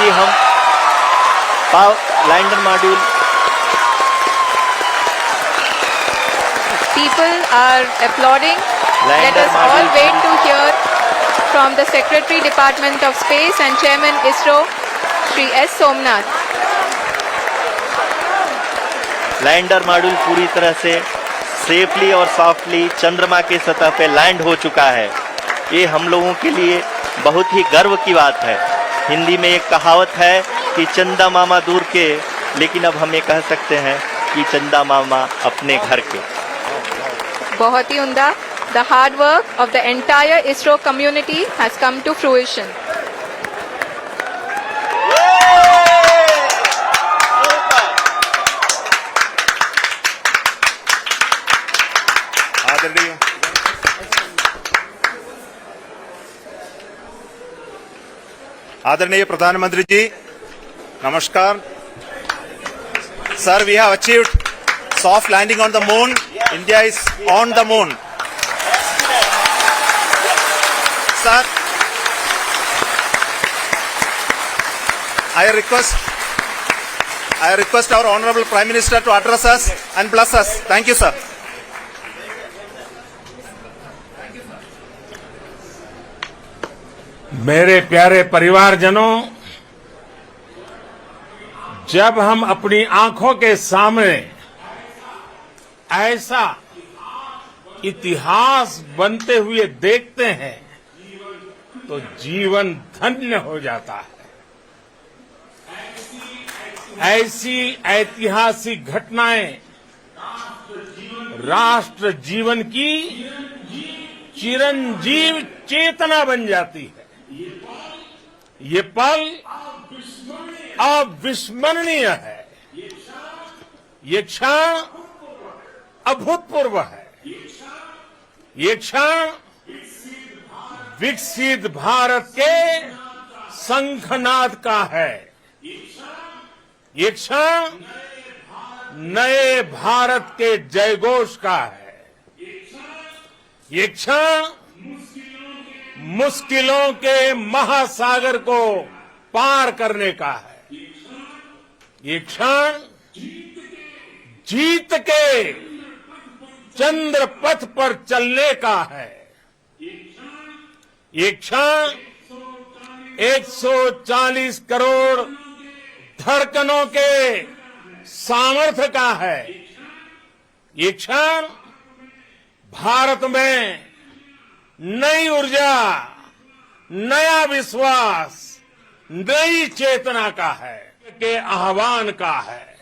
अभी हम lander module People are applauding. Let us all wait to hear from the Secretary Department of Space and Chairman ISRO, Shri S. Somnath. Lander module पूरी तरह से safely और softly चंद्रमा के सतह पे लैंड हो चुका है। ये हम लोगों के लिए बहुत ही गर्व की बात है। हिंदी में एक कहावत है कि चंदा मामा दूर के, लेकिन अब हम ये कह सकते हैं कि चंदा मामा अपने घर के। बहुत ही उम्दा। The hard work of the entire ISRO community has come to fruition. आदरणीय प्रधानमंत्री जी, नमस्कार। Sir, we have achieved soft landing on the moon. India is on the moon. Sir, I request our Honorable Prime Minister to address us and bless us. Thank you, sir. मेरे प्यारे परिवारजनों, जब हम अपनी आंखों के सामने ऐसा इतिहास बनते हुए देखते हैं तो जीवन धन्य हो जाता है। ऐसी ऐतिहासिक घटनाएं राष्ट्र जीवन की चिरंजीव चेतना बन जाती है। ये पल अविस्मरणीय है। ये क्षण अभूतपूर्व है। ये क्षण विकसित भारत के शंखनाद का है। ये क्षण नए भारत के जयघोष का है। ये क्षण मुश्किलों के महासागर को पार करने का है। ये क्षण जीत के चंद्र पथ पर चलने का है। ये क्षण 140 करोड़ धड़कनों के सामर्थ्य का है। ये क्षण भारत में नई ऊर्जा, नया विश्वास, नई चेतना का है, के आह्वान का है।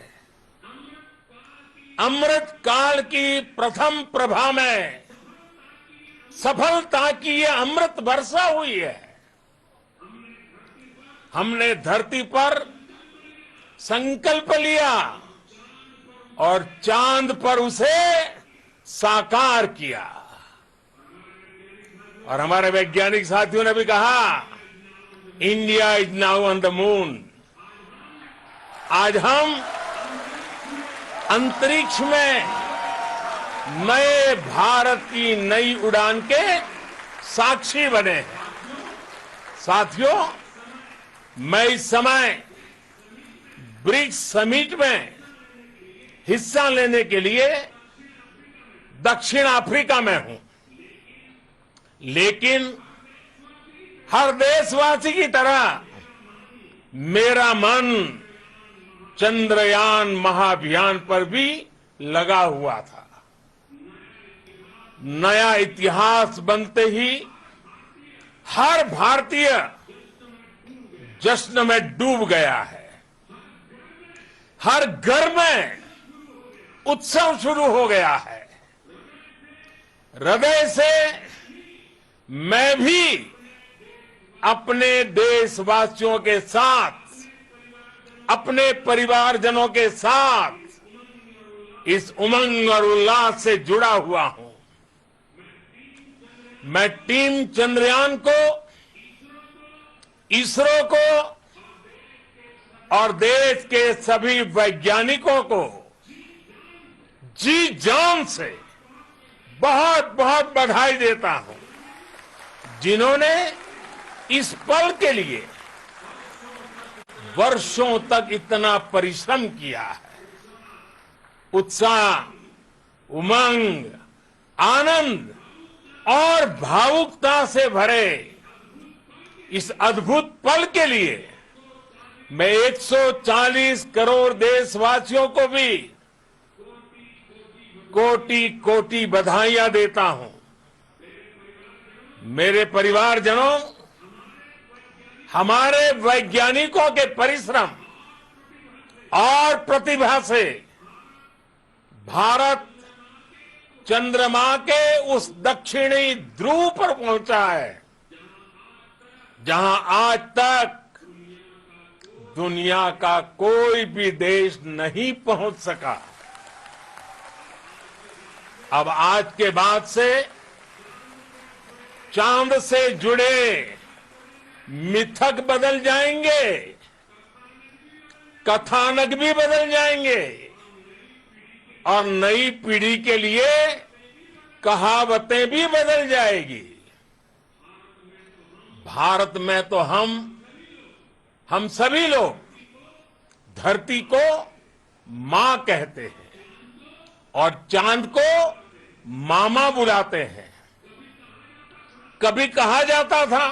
अमृत काल की प्रथम प्रभा में सफलता की ये अमृत वर्षा हुई है। हमने धरती पर संकल्प लिया और चांद पर उसे साकार किया। और हमारे वैज्ञानिक साथियों ने भी कहा, India is now on the moon. आज हम अंतरिक्ष में नए भारत की नई उड़ान के साक्षी बने हैं। साथियों, मैं इस समय ब्रिक्स समिट में हिस्सा लेने के लिए दक्षिण अफ्रीका में हूं, लेकिन हर देशवासी की तरह मेरा मन चंद्रयान महाअभियान पर भी लगा हुआ था। नया इतिहास बनते ही हर भारतीय जश्न में डूब गया है। हर घर में उत्सव शुरू हो गया है। हृदय से मैं भी अपने देशवासियों के साथ, अपने परिवारजनों के साथ इस उमंग और उल्लास से जुड़ा हुआ हूं। मैं टीम चंद्रयान को, इसरो को और देश के सभी वैज्ञानिकों को जी जान से बहुत बहुत बधाई देता हूं, जिन्होंने इस पल के लिए वर्षों तक इतना परिश्रम किया है, उत्साह, उमंग, आनंद और भावुकता से भरे इस अद्भुत पल के लिए मैं 140 करोड़ देशवासियों को भी कोटि कोटि बधाइयां देता हूं। मेरे परिवारजनों, हमारे वैज्ञानिकों के परिश्रम और प्रतिभा से भारत चंद्रमा के उस दक्षिणी ध्रुव पर पहुंचा है जहां आज तक दुनिया का कोई भी देश नहीं पहुंच सका। अब आज के बाद से चांद से जुड़े मिथक बदल जाएंगे, कथानक भी बदल जाएंगे और नई पीढ़ी के लिए कहावतें भी बदल जाएगी। भारत में तो हम सभी लोग धरती को मां कहते हैं और चांद को मामा बुलाते हैं। कभी कहा जाता था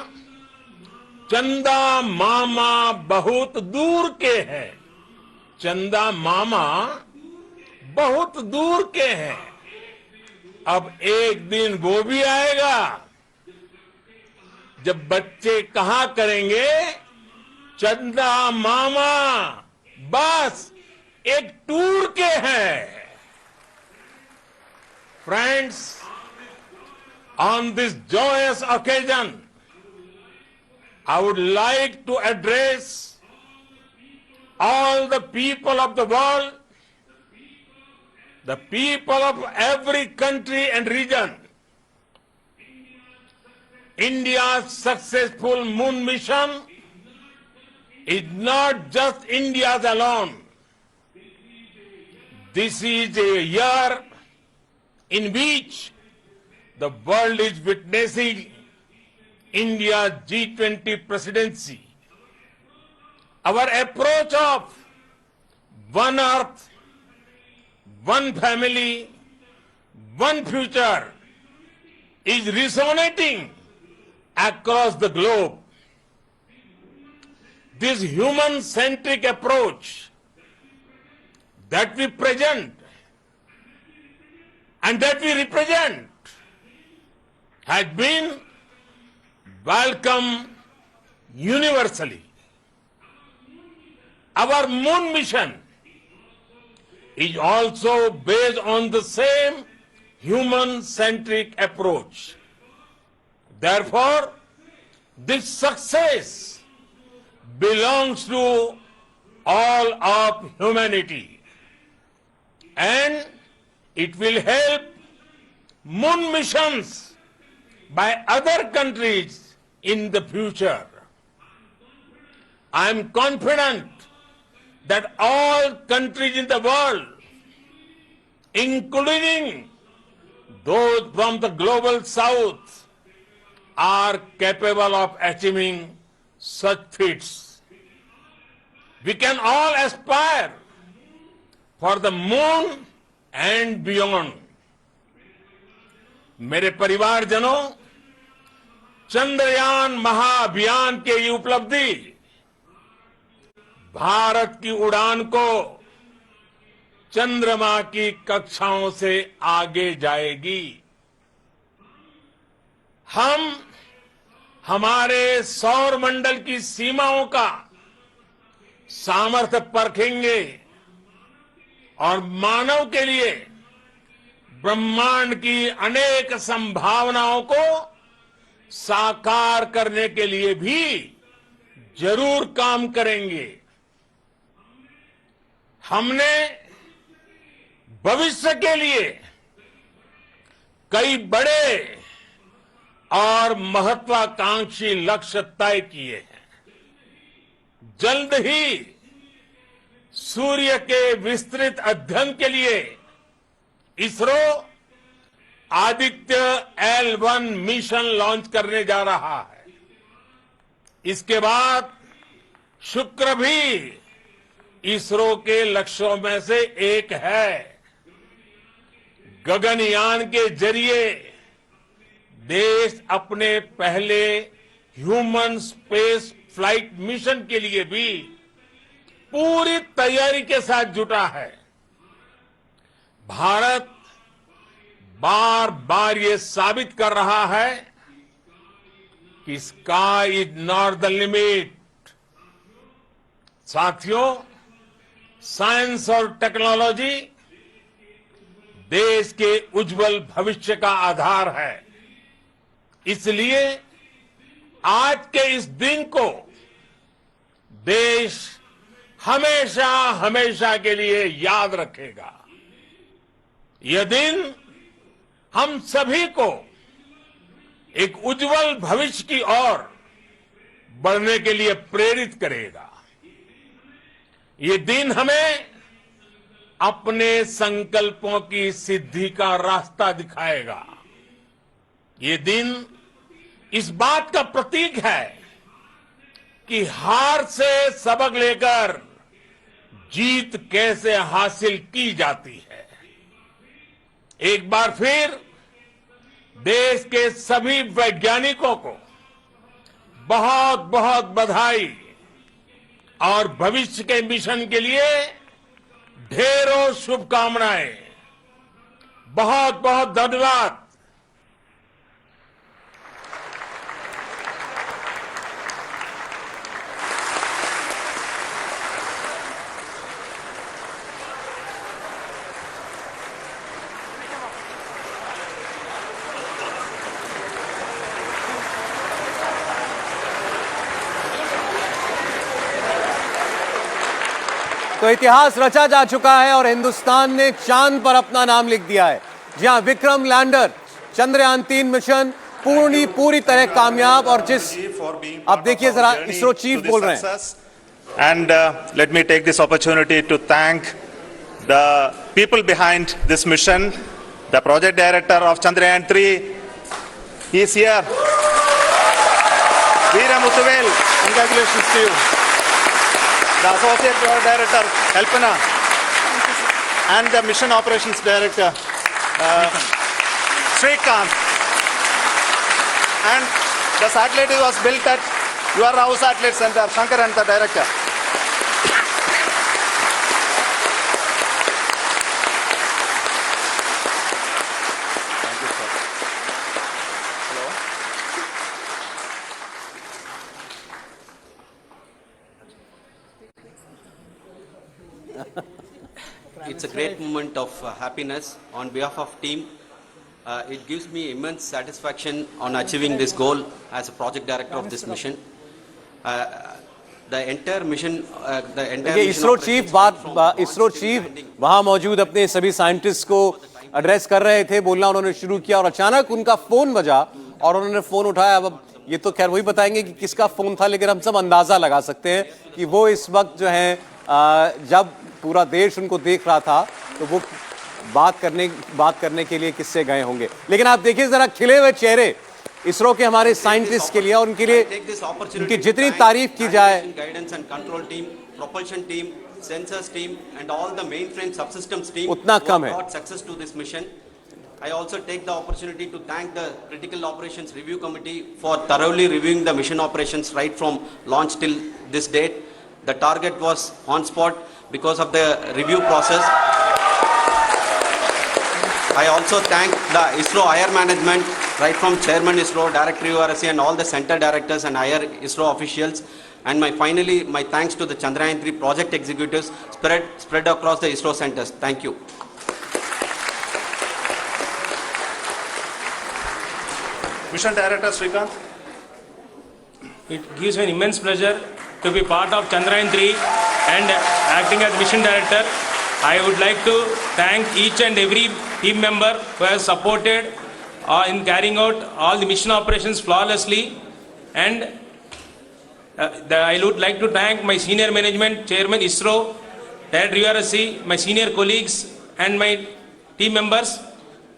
चंदा मामा बहुत दूर के हैं, चंदा मामा बहुत दूर के हैं। अब एक दिन वो भी आएगा जब बच्चे कहा करेंगे चंदा मामा बस एक टूर के हैं। Friends, on this joyous occasion, I would like to address all the people of the world, the people of every country and region. India's successful moon mission is not just India's alone. This is a year in which the world is witnessing India's G20 presidency. Our approach of one earth, one family, one future is resonating across the globe. This human-centric approach that we present and that we represent has been welcomed universally. Our moon mission is also based on the same human-centric approach. Therefore, this success belongs to all of humanity, and it will help moon missions by other countries in the future. I am confident that all countries in the world, including those from the global south, are capable of achieving such feats. We can all aspire for the moon and beyond. मेरे परिवारजनों, चंद्रयान महाअभियान के ये उपलब्धि भारत की उड़ान को चंद्रमा की कक्षाओं से आगे जाएगी। हम हमारे सौर मंडल की सीमाओं का सामर्थ्य परखेंगे और मानव के लिए ब्रह्मांड की अनेक संभावनाओं को साकार करने के लिए भी जरूर काम करेंगे। हमने भविष्य के लिए कई बड़े और महत्वाकांक्षी लक्ष्य तय किए हैं। जल्द ही सूर्य के विस्तृत अध्ययन के लिए ISRO Aditya L1 mission launch करने जा रहा है। इसके बाद शुक्र भी इसरो के लक्ष्यों में से एक है। गगनयान के जरिए देश अपने पहले ह्यूमन स्पेस फ्लाइट मिशन के लिए भी पूरी तैयारी के साथ जुटा है। भारत बार बार ये साबित कर रहा है कि sky is not the limit. साथियों, साइंस और टेक्नोलॉजी देश के उज्जवल भविष्य का आधार है। इसलिए आज के इस दिन को देश हमेशा हमेशा के लिए याद रखेगा। यह दिन हम सभी को एक उज्जवल भविष्य की ओर बढ़ने के लिए प्रेरित करेगा। ये दिन हमें अपने संकल्पों की सिद्धि का रास्ता दिखाएगा। ये दिन इस बात का प्रतीक है कि हार से सबक लेकर जीत कैसे हासिल की जाती है। एक बार फिर देश के सभी वैज्ञानिकों को बहुत बहुत बधाई और भविष्य के मिशन के लिए ढेरों शुभकामनाएं। बहुत बहुत धन्यवाद। तो इतिहास रचा जा चुका है और हिंदुस्तान ने चांद पर अपना नाम लिख दिया है। जी हां, विक्रम लैंडर चंद्रयान 3 मिशन पूरी तरह कामयाब। और जिस आप देखिए जरा, इसरो चीफ बोल रहे हैं। And let me take this opportunity to thank the people behind this mission. The project director of Chandrayaan 3 is here. Veera Muthuvel, congratulations to you. The associate project director, Kalpana, and the mission operations director, Srikanth. And the satellite was built at your house satellite center, Shankaran, the director. Thank you, sir. Hello. It's a great moment of happiness on behalf of team. It gives me immense satisfaction on achieving this goal as a project director of this mission. The entire mission, देखिए, ISRO chief वहां मौजूद अपने सभी scientist को address कर रहे थे, बोलना उन्होंने शुरू किया और अचानक उनका फोन बजा और उन्होंने फोन उठाया। अब ये तो खैर वही बताएंगे कि किसका फोन था, लेकिन हम सब अंदाजा लगा सकते हैं कि वो इस वक्त जो है जब पूरा देश उनको देख रहा था तो वो बात करने के लिए किससे गए होंगे। लेकिन आप देखिए जरा खिले हुए चेहरे इसरो के हमारे साइंटिस्ट के लिए, और उनके लिए उनकी जितनी तारीफ की जाए। Guidance and control team, propulsion team, sensors team and all the mainframe subsystems team उतना कम है। Success to this mission. I also take the opportunity to thank the Critical Operations Review Committee for thoroughly reviewing the mission operations right from launch till this date. The target was on spot because of the review process. I also thank the ISRO IR management, right from Chairman ISRO, Director URSC and all the center directors and IR ISRO officials. And finally, my thanks to the Chandrayaan 3 project executives spread across the ISRO centers. Thank you. Mission Director Srikanth. It gives me an immense pleasure to be part of Chandrayaan 3 and acting as Mission Director. I would like to thank each and every team member who has supported in carrying out all the mission operations flawlessly. And I would like to thank my senior management, Chairman ISRO, Director URSC, my senior colleagues and my team members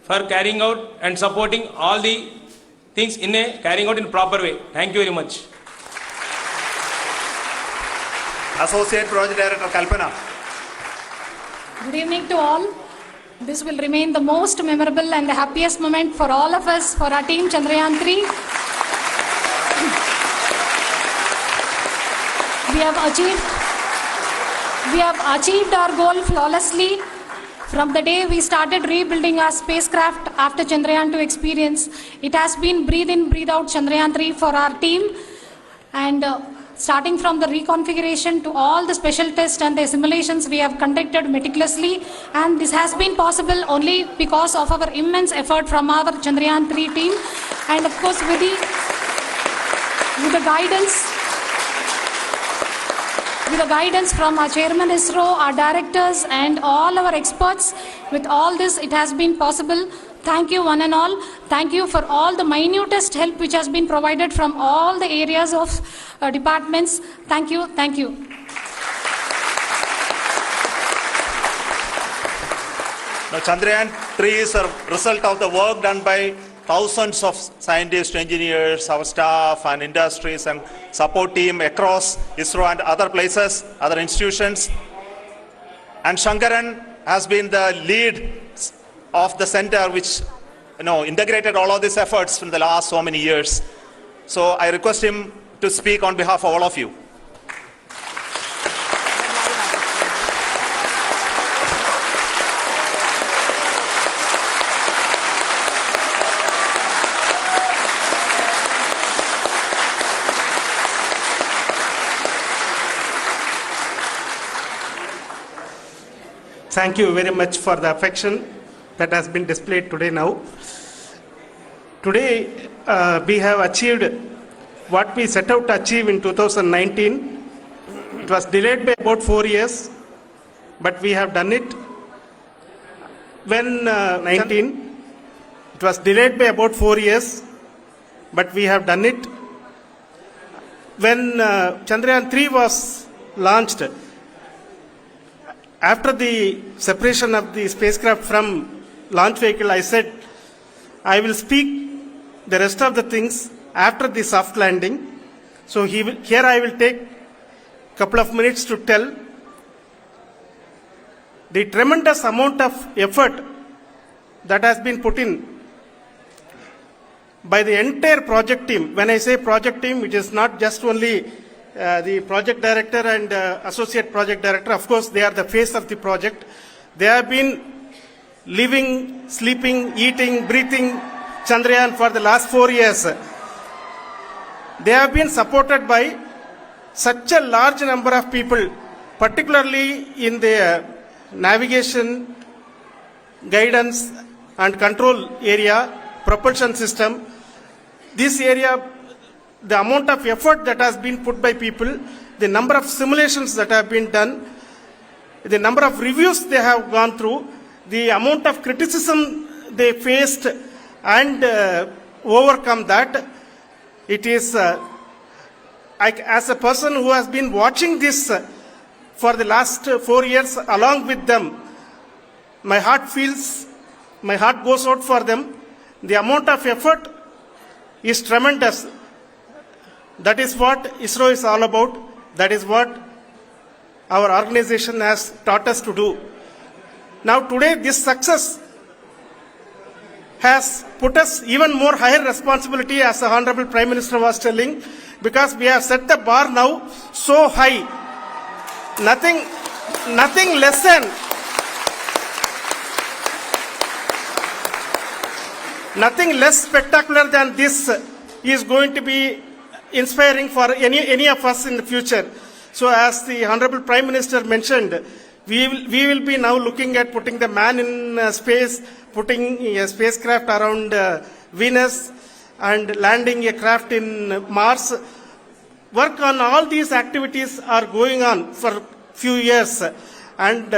for carrying out and supporting all the things carrying out in proper way. Thank you very much. Associate Project Director Kalpana. Good evening to all. This will remain the most memorable and the happiest moment for all of us, for our team Chandrayaan 3. We have achieved our goal flawlessly from the day we started rebuilding our spacecraft after Chandrayaan 2 experience. It has been breathe in, breathe out Chandrayaan 3 for our team, and starting from the reconfiguration to all the special tests and the simulations we have conducted meticulously, and this has been possible only because of our immense effort from our Chandrayaan 3 team, and of course with the guidance from our Chairman ISRO, our directors and all our experts. With all this, it has been possible. Thank you one and all. Thank you for all the minutest help which has been provided from all the areas of departments. Thank you. Thank you. Now, Chandrayaan 3 is a result of the work done by thousands of scientists, engineers, our staff and industries and support team across ISRO and other places, other institutions. And Shankaran has been the lead of the center which integrated all of these efforts in the last so many years. So I request him to speak on behalf of all of you. Thank you very much for the affection that has been displayed today now. Today, we have achieved what we set out to achieve in 2019. It was delayed by about 4 years, but we have done it. When it was delayed by about 4 years, but we have done it. When Chandrayaan 3 was launched, after the separation of the spacecraft from launch vehicle, I said, I will speak the rest of the things after the soft landing. So here I will take a couple of minutes to tell the tremendous amount of effort that has been put in by the entire project team. When I say project team, it is not just only the project director and associate project director. Of course, they are the face of the project. They have been living, sleeping, eating, breathing Chandrayaan for the last 4 years. They have been supported by such a large number of people, particularly in the navigation, guidance and control area, propulsion system. This area, the amount of effort that has been put by people, the number of simulations that have been done, the number of reviews they have gone through, the amount of criticism they faced and overcome that. It is, as a person who has been watching this for the last 4 years along with them, my heart goes out for them. The amount of effort is tremendous. That is what ISRO is all about. That is what our organization has taught us to do. Now today this success has put us even more higher responsibility, as the Honorable Prime Minister was telling, because we have set the bar now so high. Nothing less spectacular than this is going to be inspiring for any of us in the future. So as the Honorable Prime Minister mentioned, we will be now looking at putting the man in space, putting a spacecraft around Venus and landing a craft in Mars. Work on all these activities are going on for few years, and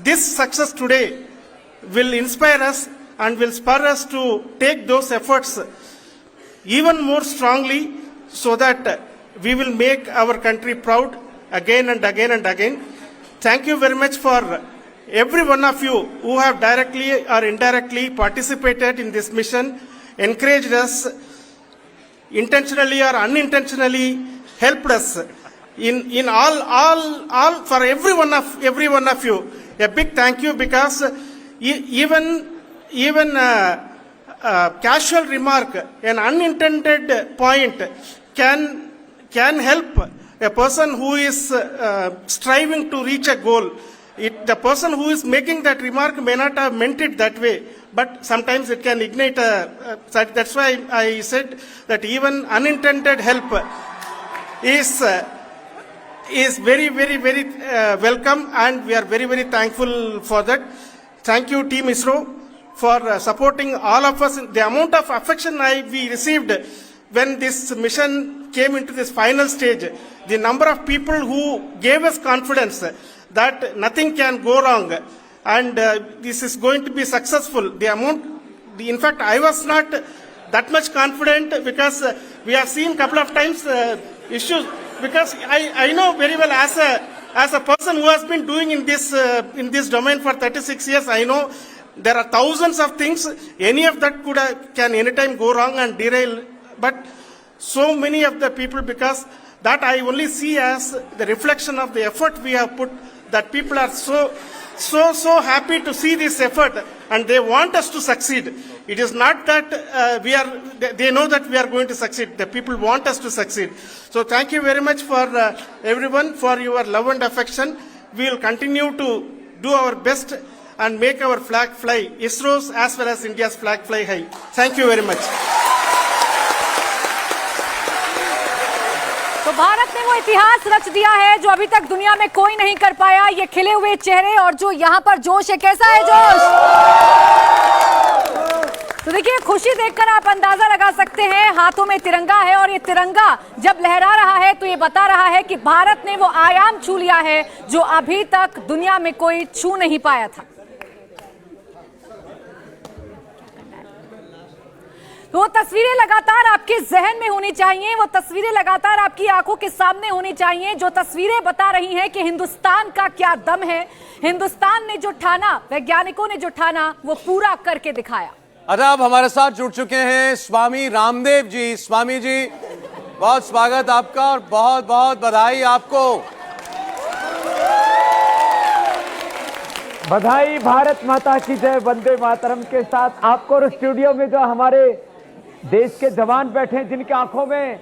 this success today will inspire us and will spur us to take those efforts even more strongly, so that we will make our country proud again and again and again. Thank you very much for every one of you who have directly or indirectly participated in this mission, encouraged us, intentionally or unintentionally helped us. in all for every one of you, a big thank you, because even casual remark, an unintended point can help a person who is striving to reach a goal. The person who is making that remark may not have meant it that way, but sometimes it can ignite that's why I said that even unintended help is very, very, very welcome, and we are very, very thankful for that. Thank you, Team ISRO, for supporting all of us. The amount of affection we received when this mission came into this final stage, the number of people who gave us confidence that nothing can go wrong and this is going to be successful. In fact, I was not that much confident, because we have seen couple of times issues. Because I know very well, as a person who has been doing in this domain for 36 years, I know there are thousands of things. Any of that can anytime go wrong and derail. But so many of the people, because that I only see as the reflection of the effort we have put, that people are so happy to see this effort, and they want us to succeed. It is not that they know that we are going to succeed. The people want us to succeed. So thank you very much for everyone for your love and affection. We will continue to do our best and make our flag fly, ISRO's as well as India's flag fly high. Thank you very much. तो भारत ने वो इतिहास रच दिया है जो अभी तक दुनिया में कोई नहीं कर पाया। ये खिले हुए चेहरे और जो यहाँ पर जोश है, कैसा है जोश? तो देखिए, खुशी देखकर आप अंदाजा लगा सकते हैं। हाथों में तिरंगा है और ये तिरंगा जब लहरा रहा है तो ये बता रहा है कि भारत ने वो आयाम छू लिया है जो अभी तक दुनिया में कोई छू नहीं पाया था। वो तस्वीरें लगातार आपके जहन में होनी चाहिए, वो तस्वीरें लगातार आपकी आंखों के सामने होनी चाहिए, जो तस्वीरें बता रही हैं कि हिंदुस्तान का क्या दम है। हिंदुस्तान ने जो ठाना, वैज्ञानिकों ने जो ठाना, वो पूरा करके दिखाया। अब हमारे साथ जुड़ चुके हैं स्वामी रामदेव जी। स्वामी जी, बहुत स्वागत आपका और बहुत बहुत बधाई आपको। बधाई, भारत माता की जय, वंदे मातरम के साथ आपको और स्टूडियो में जो हमारे देश के जवान बैठे हैं, जिनकी आंखों में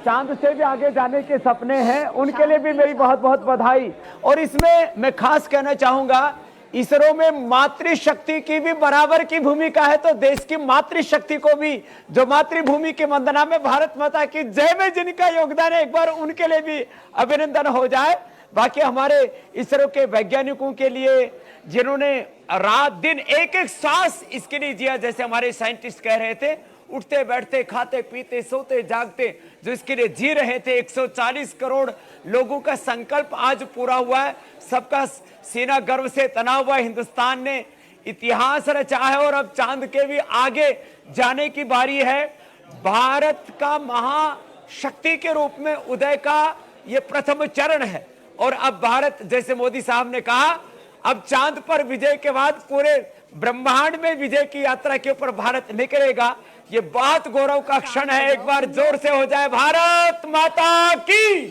चांद से भी आगे जाने के सपने हैं, उनके लिए भी मेरी बहुत बहुत बधाई। और इसमें मैं खास कहना चाहूंगा, इसरो में मातृशक्ति की भी बराबर की भूमिका है, तो देश की मातृशक्ति को भी, जो मातृभूमि की वंदना में भारत माता की जय में जिनका योगदान है, एक बार उनके लिए भी अभिनंदन हो जाए। बाकी हमारे इसरो के वैज्ञानिकों के लिए, जिन्होंने रात दिन एक एक सांस इसके लिए जिया, जैसे हमारे साइंटिस्ट कह रहे थे, उठते बैठते खाते पीते सोते जागते जो इसके लिए जी रहे थे। 140 करोड़ लोगों का संकल्प आज पूरा हुआ है। सबका सीना गर्व से तना हुआ। हिंदुस्तान ने इतिहास रचा है और अब चांद के भी आगे जाने की बारी है। भारत का महाशक्ति के रूप में उदय का ये प्रथम चरण है और अब भारत, जैसे मोदी साहब ने कहा, अब चांद पर विजय के बाद पूरे ब्रह्मांड में विजय की यात्रा के ऊपर भारत निकलेगा। ये बहुत गौरव का क्षण है। एक बार जोर से हो जाए, भारत माता की।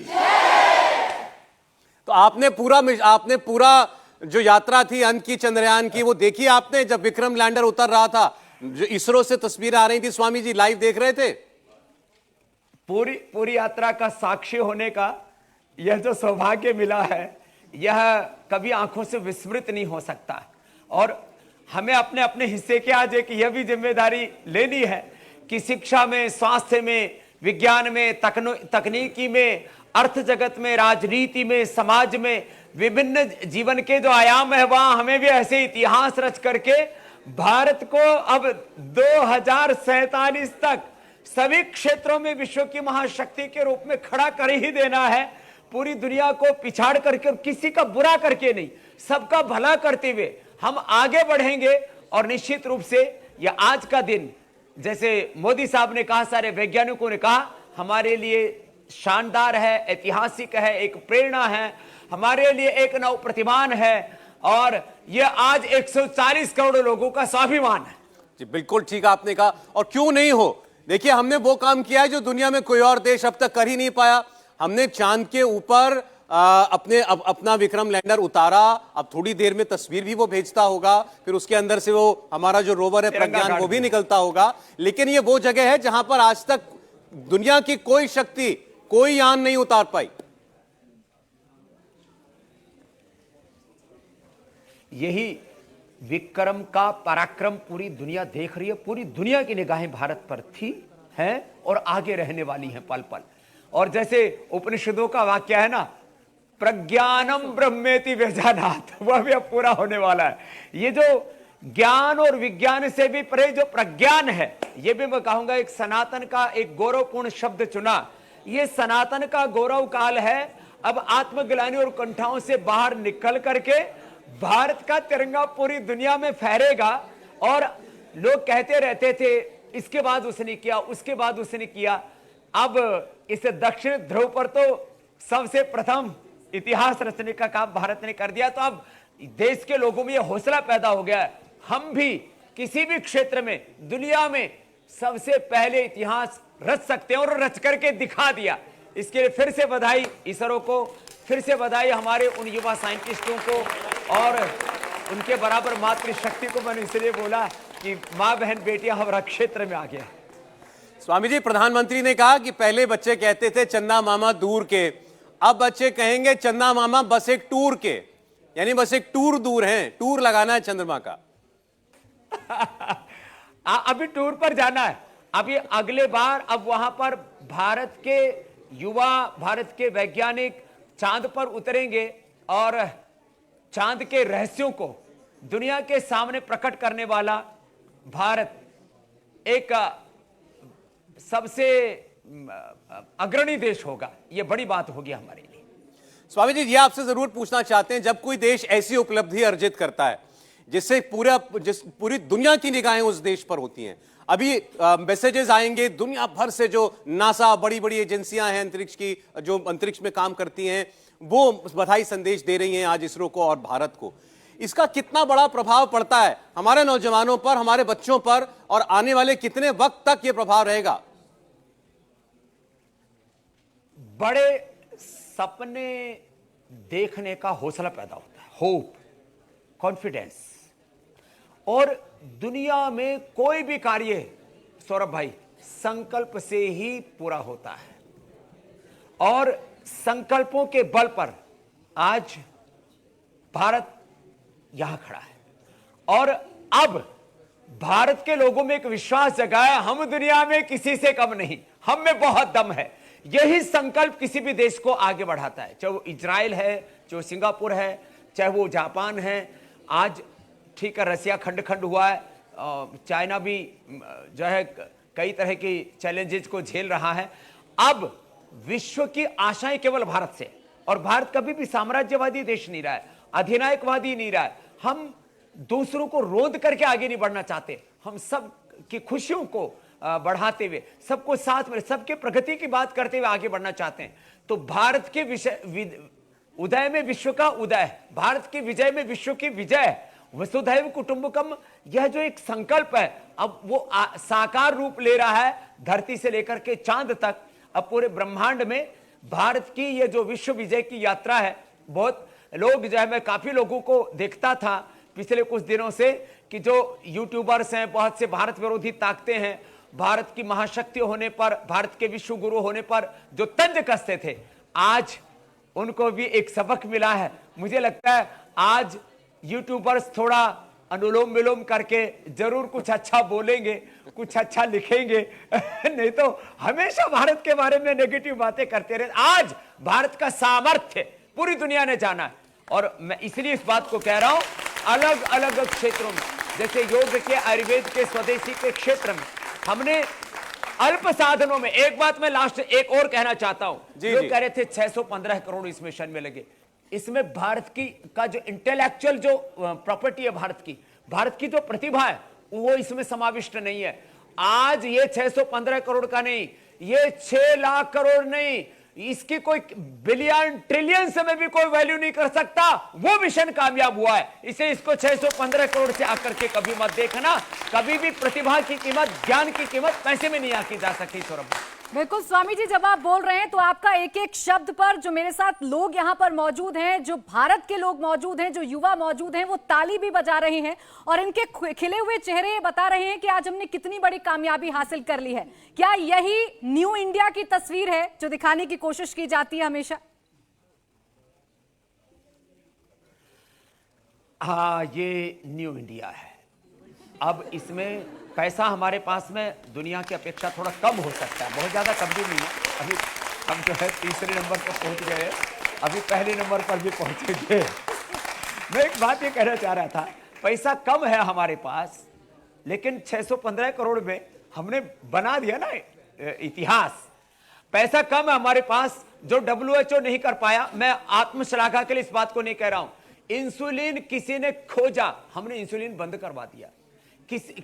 तो आपने पूरा जो यात्रा थी अंत की चंद्रयान की, वो देखी आपने जब विक्रम लैंडर उतर रहा था, जो इसरो से तस्वीरें आ रही थी, स्वामी जी लाइव देख रहे थे? पूरी यात्रा का साक्षी होने का यह जो सौभाग्य मिला है, यह कभी आंखों से विस्मृत नहीं हो सकता। और हमें अपने अपने हिस्से के आज एक यह भी जिम्मेदारी लेनी है कि शिक्षा में, स्वास्थ्य में, विज्ञान में, तकनीकी में, अर्थ जगत में, राजनीति में, समाज में, विभिन्न जीवन के जो आयाम है, वहां हमें भी ऐसे इतिहास रच करके भारत को अब 2047 तक सभी क्षेत्रों में विश्व की महाशक्ति के रूप में खड़ा कर ही देना है। पूरी दुनिया को पिछाड़ करके, किसी का बुरा करके नहीं, सबका भला करते हुए हम आगे बढ़ेंगे। और निश्चित रूप से यह आज का दिन, जैसे मोदी साहब ने कहा, सारे वैज्ञानिकों ने कहा, हमारे लिए शानदार है, ऐतिहासिक है, एक प्रेरणा है, हमारे लिए एक नव प्रतिमान है और यह आज 140 करोड़ लोगों का स्वाभिमान है। जी बिल्कुल ठीक आपने कहा। और क्यों नहीं हो, देखिए हमने वो काम किया है जो दुनिया में कोई और देश अब तक कर ही नहीं पाया। हमने चांद के ऊपर अपना विक्रम लैंडर उतारा। अब थोड़ी देर में तस्वीर भी वो भेजता होगा, फिर उसके अंदर से वो हमारा जो रोवर है प्रज्ञान वो भी निकलता होगा। लेकिन ये वो जगह है जहां पर आज तक दुनिया की कोई शक्ति, कोई यान नहीं उतार पाई। यही विक्रम का पराक्रम पूरी दुनिया देख रही है। पूरी दुनिया की निगाहें भारत पर थी, हैं और आगे रहने वाली हैं पल पल। और जैसे उपनिषदों का वाक्य है ना, प्रज्ञानम ब्रह्मेति वेजानात, वह भी अब पूरा होने वाला है। ये जो ज्ञान और विज्ञान से भी परे जो प्रज्ञान है, ये भी मैं कहूंगा एक सनातन का एक गौरवपूर्ण शब्द चुना। ये सनातन का गौरव काल है। अब आत्मग्लानि और कंठाओं से बाहर निकल करके भारत का तिरंगा पूरी दुनिया में फहरेगा। और लोग कहते रहते थे इसके बाद उसने किया, उसके बाद उसने किया। अब इस दक्षिण ध्रुव पर तो सबसे प्रथम इतिहास रचने का काम भारत ने कर दिया। तो अब देश के लोगों में यह हौसला पैदा हो गया है, हम भी किसी भी क्षेत्र में दुनिया में सबसे पहले इतिहास रच सकते हैं, और रच करके दिखा दिया। इसके लिए फिर से बधाई इसरो को, फिर से बधाई हमारे उन युवा साइंटिस्टों को, और उनके बराबर मातृशक्ति को। मैंने इसलिए बोला कि माँ बहन बेटियां हमारा क्षेत्र में आ गया। स्वामी जी, प्रधानमंत्री ने कहा कि पहले बच्चे कहते थे चंदा मामा दूर के, अब बच्चे कहेंगे चंदा मामा बस एक टूर के, यानी बस एक टूर दूर हैं, टूर लगाना है चंद्रमा का। अभी टूर पर जाना है। अभी अगले बार अब वहां पर भारत के युवा, भारत के वैज्ञानिक चांद पर उतरेंगे और चांद के रहस्यों को दुनिया के सामने प्रकट करने वाला भारत एक सबसे अग्रणी देश होगा। यह बड़ी बात होगी हमारे लिए। स्वामी जी, ये आपसे जरूर पूछना चाहते हैं, जब कोई देश ऐसी उपलब्धि अर्जित करता है जिससे पूरी दुनिया की निगाहें उस देश पर होती हैं, अभी मैसेजेस आएंगे दुनिया भर से, जो नासा, बड़ी बड़ी एजेंसियां हैं अंतरिक्ष की, जो अंतरिक्ष में काम करती हैं, वो बधाई संदेश दे रही हैं आज इसरो को और भारत को। इसका कितना बड़ा प्रभाव पड़ता है हमारे नौजवानों पर, हमारे बच्चों पर, और आने वाले कितने वक्त तक यह प्रभाव रहेगा? बड़े सपने देखने का हौसला पैदा होता है, होप, कॉन्फिडेंस। और दुनिया में कोई भी कार्य, सौरभ भाई, संकल्प से ही पूरा होता है। और संकल्पों के बल पर आज भारत यहां खड़ा है। और अब भारत के लोगों में एक विश्वास जगाया, हम दुनिया में किसी से कम नहीं, हम में बहुत दम है। यही संकल्प किसी भी देश को आगे बढ़ाता है, चाहे वो इजराइल है, चाहे वो सिंगापुर है, चाहे वो जापान है। आज ठीक है, रसिया खंड खंड हुआ है, चाइना भी जो है कई तरह की चैलेंजेस को झेल रहा है। अब विश्व की आशाएं केवल भारत से, और भारत कभी भी साम्राज्यवादी देश नहीं रहा है, अधिनायकवादी नहीं रहा है। हम दूसरों को रोध करके आगे नहीं बढ़ना चाहते, हम सब की खुशियों को बढ़ाते हुए, सबको साथ में, सबके प्रगति की बात करते हुए आगे बढ़ना चाहते हैं। तो भारत के उदय में विश्व का उदय, भारत की विजय में विश्व की विजय, वसुधैव कुटुंबकम, यह जो एक संकल्प है अब वो साकार रूप ले रहा है। धरती से लेकर के चांद तक, अब पूरे ब्रह्मांड में भारत की यह जो विश्व विजय की यात्रा है। बहुत लोग जो है, मैं काफी लोगों को देखता था पिछले कुछ दिनों से कि जो यूट्यूबर्स हैं, बहुत से भारत विरोधी ताकते हैं, भारत की महाशक्ति होने पर, भारत के विश्व गुरु होने पर जो तंज कसते थे, आज उनको भी एक सबक मिला है। मुझे लगता है आज यूट्यूबर्स थोड़ा अनुलोम विलोम करके जरूर कुछ अच्छा बोलेंगे, कुछ अच्छा लिखेंगे नहीं तो हमेशा भारत के बारे में नेगेटिव बातें करते रहे। आज भारत का सामर्थ्य पूरी दुनिया ने जाना है। और मैं इसलिए इस बात को कह रहा हूं, अलग अलग क्षेत्रों में, जैसे योग के, आयुर्वेद के, स्वदेशी के क्षेत्र में हमने अल्प साधनों में, एक बात मैं लास्ट एक और कहना चाहता हूं, जो कह रहे थे 615 करोड़ इस मिशन में लगे, इसमें भारत की का जो इंटेलेक्चुअल जो प्रॉपर्टी है, भारत की जो प्रतिभा है, वो इसमें समाविष्ट नहीं है। आज ये 615 करोड़ का नहीं, ये 6 लाख करोड़ नहीं, इसकी कोई बिलियन ट्रिलियन में भी कोई वैल्यू नहीं कर सकता। वो मिशन कामयाब हुआ है, इसे इसको 615 करोड़ से आकर के कभी मत देखना। कभी भी प्रतिभा की कीमत, ज्ञान की कीमत पैसे में नहीं आकी जा सकती। सौरभ, बिल्कुल स्वामी जी, जब आप बोल रहे हैं तो आपका एक एक शब्द पर जो मेरे साथ लोग यहाँ पर मौजूद हैं, जो भारत के लोग मौजूद हैं, जो युवा मौजूद हैं, वो ताली भी बजा रहे हैं और इनके खिले हुए चेहरे बता रहे हैं कि आज हमने कितनी बड़ी कामयाबी हासिल कर ली है। क्या यही न्यू इंडिया की तस्वीर है जो दिखाने की कोशिश की जाती है हमेशा? हाँ, ये न्यू इंडिया है। अब इसमें पैसा हमारे पास में दुनिया की अपेक्षा थोड़ा कम हो सकता है, बहुत ज़्यादा कम भी नहीं है। अभी हम जो है तीसरे नंबर पर पहुंच गए, अभी पहले नंबर पर भी पहुंचेंगे। मैं एक बात ये कहना चाह रहा था, पैसा कम है हमारे पास, लेकिन 615 करोड़ में हमने बना दिया ना इतिहास। पैसा कम है हमारे पास जो WHO नहीं कर पाया। मैं आत्मश्लाघा के लिए इस बात को नहीं कह रहा हूं। इंसुलिन किसी ने खोजा, हमने इंसुलिन बंद करवा दिया।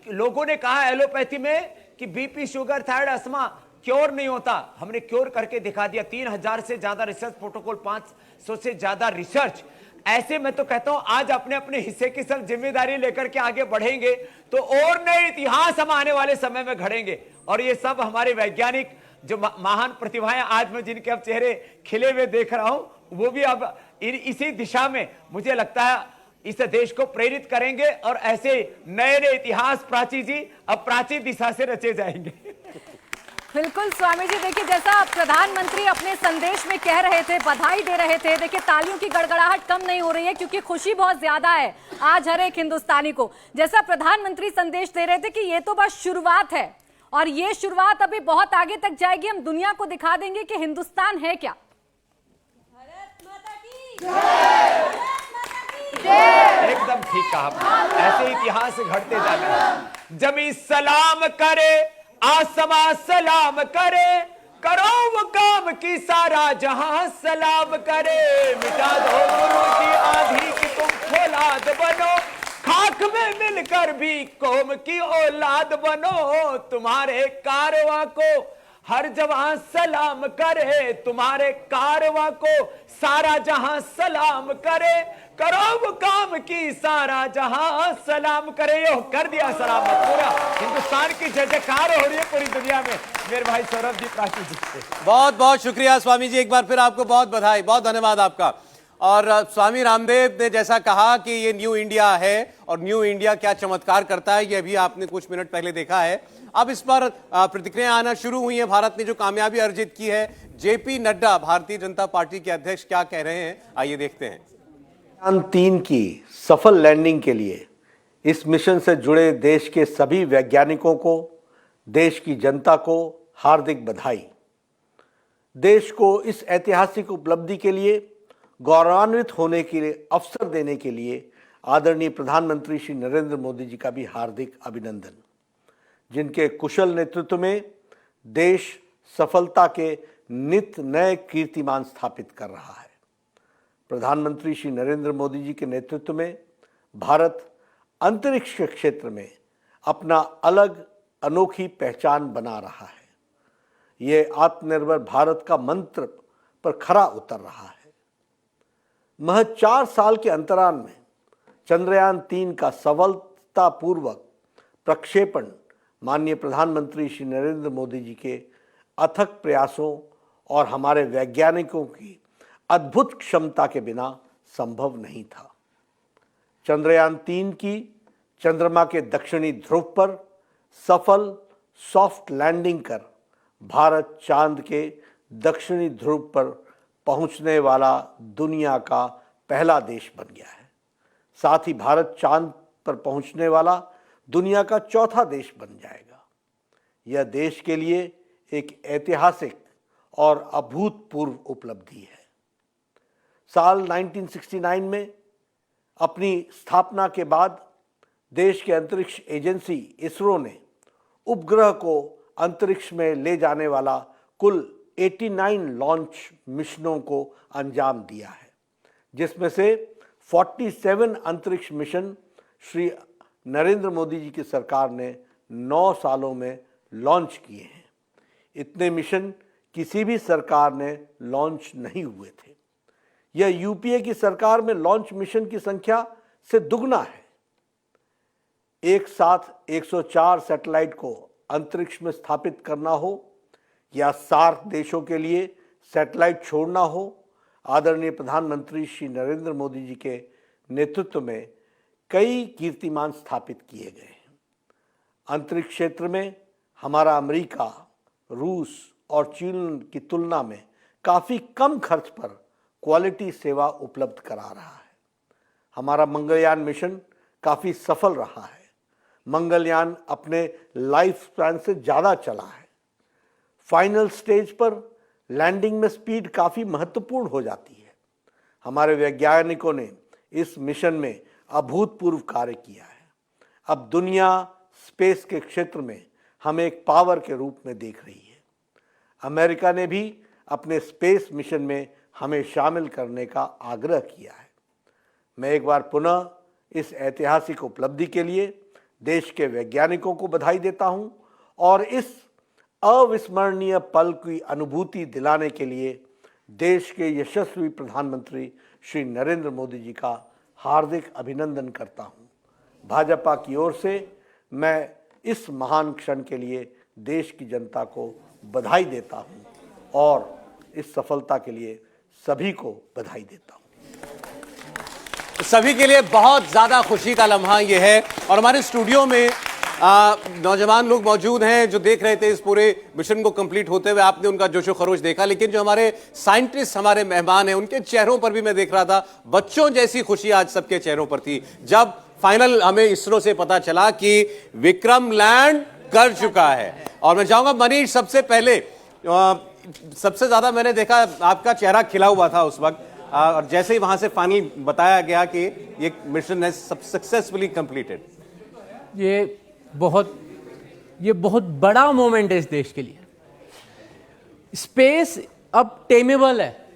लोगों ने कहा एलोपैथी में कि BP, sugar, thyroid, asthma cure नहीं होता, हमने क्योर करके दिखा दिया। 3000 से ज्यादा रिसर्च प्रोटोकॉल, 500 से ज्यादा रिसर्च। ऐसे मैं तो कहता हूं आज अपने अपने हिस्से की सब जिम्मेदारी लेकर के आगे बढ़ेंगे तो और नए इतिहास हम आने वाले समय में घड़ेंगे। और ये सब हमारे वैज्ञानिक जो महान प्रतिभाएं आज मैं जिनके अब चेहरे खिले हुए देख रहा हूं, वो भी अब इसी दिशा में मुझे लगता है इस देश को प्रेरित करेंगे और ऐसे नए नए इतिहास प्राची जी अब प्राची दिशा से रचे जाएंगे। बिल्कुल स्वामी जी, देखिए जैसा प्रधानमंत्री अपने संदेश में कह रहे थे, बधाई दे रहे थे, देखिए तालियों की गड़गड़ाहट कम नहीं हो रही है क्योंकि खुशी बहुत ज्यादा है आज हर एक हिंदुस्तानी को। जैसा प्रधानमंत्री संदेश दे रहे थे कि ये तो बस शुरुआत है और ये शुरुआत अभी बहुत आगे तक जाएगी, हम दुनिया को दिखा देंगे कि हिंदुस्तान है क्या। एकदम ठीक कहा, ऐसे इतिहास घटते जाना है। जमी सलाम करे, आसमां सलाम करे, करो वो काम की सारा जहां सलाम करे। मिटा दो गुरु की आंधी कि तुम फौलाद बनो, खाक में मिलकर भी कौम की औलाद बनो। तुम्हारे कारवां को हर जवां सलाम करे, तुम्हारे कारवां को सारा जहां सलाम करे, करो वो काम की सारा जहां सलाम करे। यो कर दिया सलामत, पूरा हिंदुस्तान की जय जयकार हो रही है पूरी दुनिया में। मेरे भाई सौरभ जी, प्राची जी से बहुत बहुत शुक्रिया स्वामी जी, एक बार फिर आपको बहुत बधाई, बहुत धन्यवाद आपका। और स्वामी रामदेव ने जैसा कहा कि ये न्यू इंडिया है और न्यू इंडिया क्या चमत्कार करता है, ये अभी आपने कुछ मिनट पहले देखा है। अब इस पर प्रतिक्रिया आना शुरू हुई है। भारत ने जो कामयाबी अर्जित की है, जेपी नड्डा भारतीय जनता पार्टी के अध्यक्ष क्या कह रहे हैं, आइए देखते हैं। चंद्रयान 3 की सफल लैंडिंग के लिए इस मिशन से जुड़े देश के सभी वैज्ञानिकों को, देश की जनता को हार्दिक बधाई। देश को इस ऐतिहासिक उपलब्धि के लिए गौरवान्वित होने के लिए अवसर देने के लिए आदरणीय प्रधानमंत्री श्री नरेंद्र मोदी जी का भी हार्दिक अभिनंदन, जिनके कुशल नेतृत्व में देश सफलता के नित नए कीर्तिमान स्थापित कर रहा है। प्रधानमंत्री श्री नरेंद्र मोदी जी के नेतृत्व में भारत अंतरिक्ष के क्षेत्र में अपना अलग अनोखी पहचान बना रहा है। ये आत्मनिर्भर भारत का मंत्र पर खरा उतर रहा है। महज 4 साल के अंतराल में चंद्रयान 3 का सफलतापूर्वक प्रक्षेपण माननीय प्रधानमंत्री श्री नरेंद्र मोदी जी के अथक प्रयासों और हमारे वैज्ञानिकों की अद्भुत क्षमता के बिना संभव नहीं था। चंद्रयान 3 की चंद्रमा के दक्षिणी ध्रुव पर सफल सॉफ्ट लैंडिंग कर भारत चांद के दक्षिणी ध्रुव पर पहुंचने वाला दुनिया का पहला देश बन गया है। साथ ही भारत चांद पर पहुंचने वाला दुनिया का चौथा देश बन जाएगा। यह देश के लिए एक ऐतिहासिक और अभूतपूर्व उपलब्धि है। साल 1969 में अपनी स्थापना के बाद देश के अंतरिक्ष एजेंसी इसरो ने उपग्रह को अंतरिक्ष में ले जाने वाला कुल 89 लॉन्च मिशनों को अंजाम दिया है, जिसमें से 47 अंतरिक्ष मिशन श्री नरेंद्र मोदी जी की सरकार ने 9 सालों में लॉन्च किए हैं। इतने मिशन किसी भी सरकार ने लॉन्च नहीं हुए थे। यह यूपीए की सरकार में लॉन्च मिशन की संख्या से दुगना है। एक साथ 104 सैटेलाइट को अंतरिक्ष में स्थापित करना हो या सार्क देशों के लिए सैटेलाइट छोड़ना हो, आदरणीय प्रधानमंत्री श्री नरेंद्र मोदी जी के नेतृत्व में कई कीर्तिमान स्थापित किए गए हैं। अंतरिक्ष क्षेत्र में हमारा अमेरिका, रूस और चीन की तुलना में काफ़ी कम खर्च पर क्वालिटी सेवा उपलब्ध करा रहा है। हमारा मंगलयान मिशन काफ़ी सफल रहा है। मंगलयान अपने लाइफ स्पैन से ज़्यादा चला है। फाइनल स्टेज पर लैंडिंग में स्पीड काफ़ी महत्वपूर्ण हो जाती है। हमारे वैज्ञानिकों ने इस मिशन में अभूतपूर्व कार्य किया है। अब दुनिया स्पेस के क्षेत्र में हमें एक पावर के रूप में देख रही है। अमेरिका ने भी अपने स्पेस मिशन में हमें शामिल करने का आग्रह किया है। मैं एक बार पुनः इस ऐतिहासिक उपलब्धि के लिए देश के वैज्ञानिकों को बधाई देता हूं और इस अविस्मरणीय पल की अनुभूति दिलाने के लिए देश के यशस्वी प्रधानमंत्री श्री नरेंद्र मोदी जी का हार्दिक अभिनंदन करता हूं। भाजपा की ओर से मैं इस महान क्षण के लिए देश की जनता को बधाई देता हूं और इस सफलता के लिए सभी को बधाई देता हूं। सभी के लिए बहुत ज्यादा खुशी का लम्हा यह है और हमारे स्टूडियो में नौजवान लोग मौजूद हैं जो देख रहे थे इस पूरे मिशन को कंप्लीट होते हुए। आपने उनका जोशो खरोश देखा, लेकिन जो हमारे साइंटिस्ट, हमारे मेहमान हैं, उनके चेहरों पर भी मैं देख रहा था बच्चों जैसी खुशी आज सबके चेहरों पर थी जब फाइनल हमें इसरो से पता चला कि विक्रम लैंड कर चुका है। और मैं चाहूंगा मनीष, सबसे पहले सबसे ज्यादा मैंने देखा आपका चेहरा खिला हुआ था उस वक्त, और जैसे ही वहां से फाइनल बताया गया कि ये मिशन है सक्सेसफुली कंप्लीटेड। ये बहुत बड़ा मोमेंट है इस देश के लिए। स्पेस अब टेमेबल है,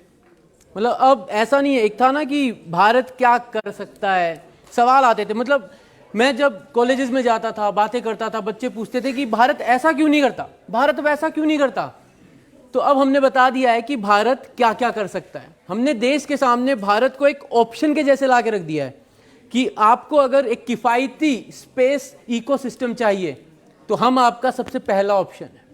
मतलब अब ऐसा नहीं है। एक था ना कि भारत क्या कर सकता है, सवाल आते थे। मतलब मैं जब कॉलेजेस में जाता था, बातें करता था, बच्चे पूछते थे कि भारत ऐसा क्यों नहीं करता, भारत वैसा क्यों नहीं करता। तो अब हमने बता दिया है कि भारत क्या क्या कर सकता है। हमने देश के सामने भारत को एक ऑप्शन के जैसे ला के रख दिया है कि आपको अगर एक किफायती स्पेस इकोसिस्टम चाहिए तो हम आपका सबसे पहला ऑप्शन है।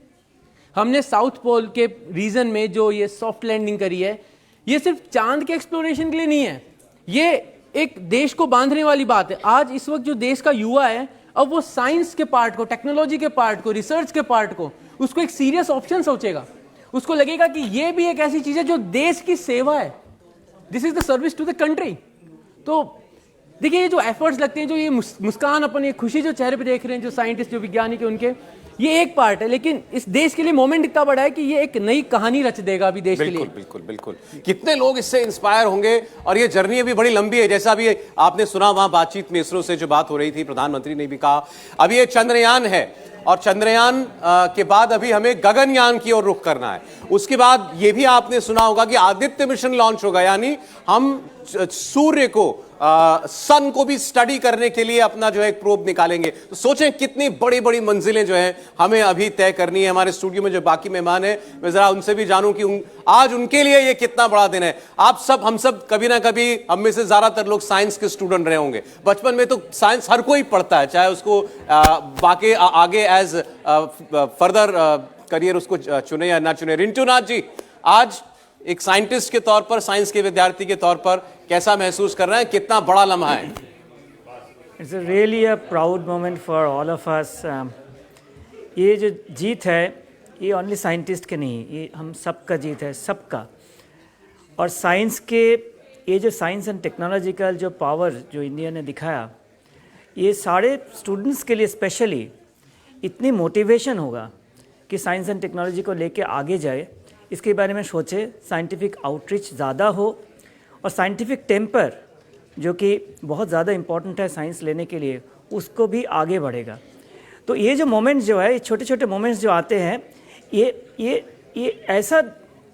हमने साउथ पोल के रीजन में जो ये सॉफ्ट लैंडिंग करी है, ये सिर्फ चांद के एक्सप्लोरेशन के लिए नहीं है, ये एक देश को बांधने वाली बात है। आज इस वक्त जो देश का युवा है, अब वो साइंस के पार्ट को, टेक्नोलॉजी के पार्ट को, रिसर्च के पार्ट को, उसको एक सीरियस ऑप्शन सोचेगा। उसको लगेगा कि ये भी एक ऐसी चीज है जो देश की सेवा है, this is the service to the country. तो देखिए, ये जो एफर्ट्स लगते हैं, जो ये मुस्कान, अपन ये खुशी जो चेहरे पे देख रहे हैं, जो साइंटिस्ट, जो वैज्ञानिक है उनके, ये एक पार्ट है, लेकिन इस देश के लिए मोमेंट इतना बड़ा है कि ये एक नई कहानी रच देगा अभी देश के लिए। बिल्कुल बिल्कुल। कितने लोग इससे इंस्पायर होंगे, और ये जर्नी अभी बड़ी लंबी है। जैसा अभी आपने सुना वहां बातचीत में इसरो से जो बात हो रही थी, प्रधानमंत्री ने भी कहा अभी ये चंद्रयान है, और चंद्रयान के बाद अभी हमें गगनयान की ओर रुख करना है। उसके बाद ये भी आपने सुना होगा कि आदित्य मिशन लॉन्च होगा, यानी हम सूर्य को, सन को भी स्टडी करने के लिए अपना जो है एक प्रोब निकालेंगे। तो सोचें कितनी बड़ी बड़ी मंजिलें जो है हमें अभी तय करनी है। हमारे स्टूडियो में जो बाकी मेहमान हैं, मैं जरा उनसे भी जानूं कि आज उनके लिए ये कितना बड़ा दिन है। आप सब, हम सब कभी ना कभी, हम में से ज्यादातर लोग साइंस के स्टूडेंट रहे होंगे। बचपन में तो साइंस हर कोई पढ़ता है, चाहे उसको बाकी आगे एज फर्दर करियर उसको चुने या ना चुने। रिंटू नाथ जी, आज एक साइंटिस्ट के तौर पर, साइंस के विद्यार्थी के तौर पर कैसा महसूस कर रहे हैं, कितना बड़ा लम्हा है? It's really a proud moment for all of us. ये जो जीत है, ये ओनली साइंटिस्ट के नहीं, ये हम सबका जीत है, सबका। और साइंस के, ये जो साइंस एंड टेक्नोलॉजिकल जो पावर जो इंडिया ने दिखाया, ये सारे स्टूडेंट्स के लिए स्पेशली इतनी मोटिवेशन होगा कि साइंस एंड टेक्नोलॉजी को लेके आगे जाए, इसके बारे में सोचे, साइंटिफिक आउटरीच ज़्यादा हो, और साइंटिफिक टेम्पर जो कि बहुत ज़्यादा इम्पॉर्टेंट है साइंस लेने के लिए, उसको भी आगे बढ़ेगा। तो ये जो मोमेंट्स जो है, ये छोटे छोटे मोमेंट्स जो आते हैं, ये ऐसा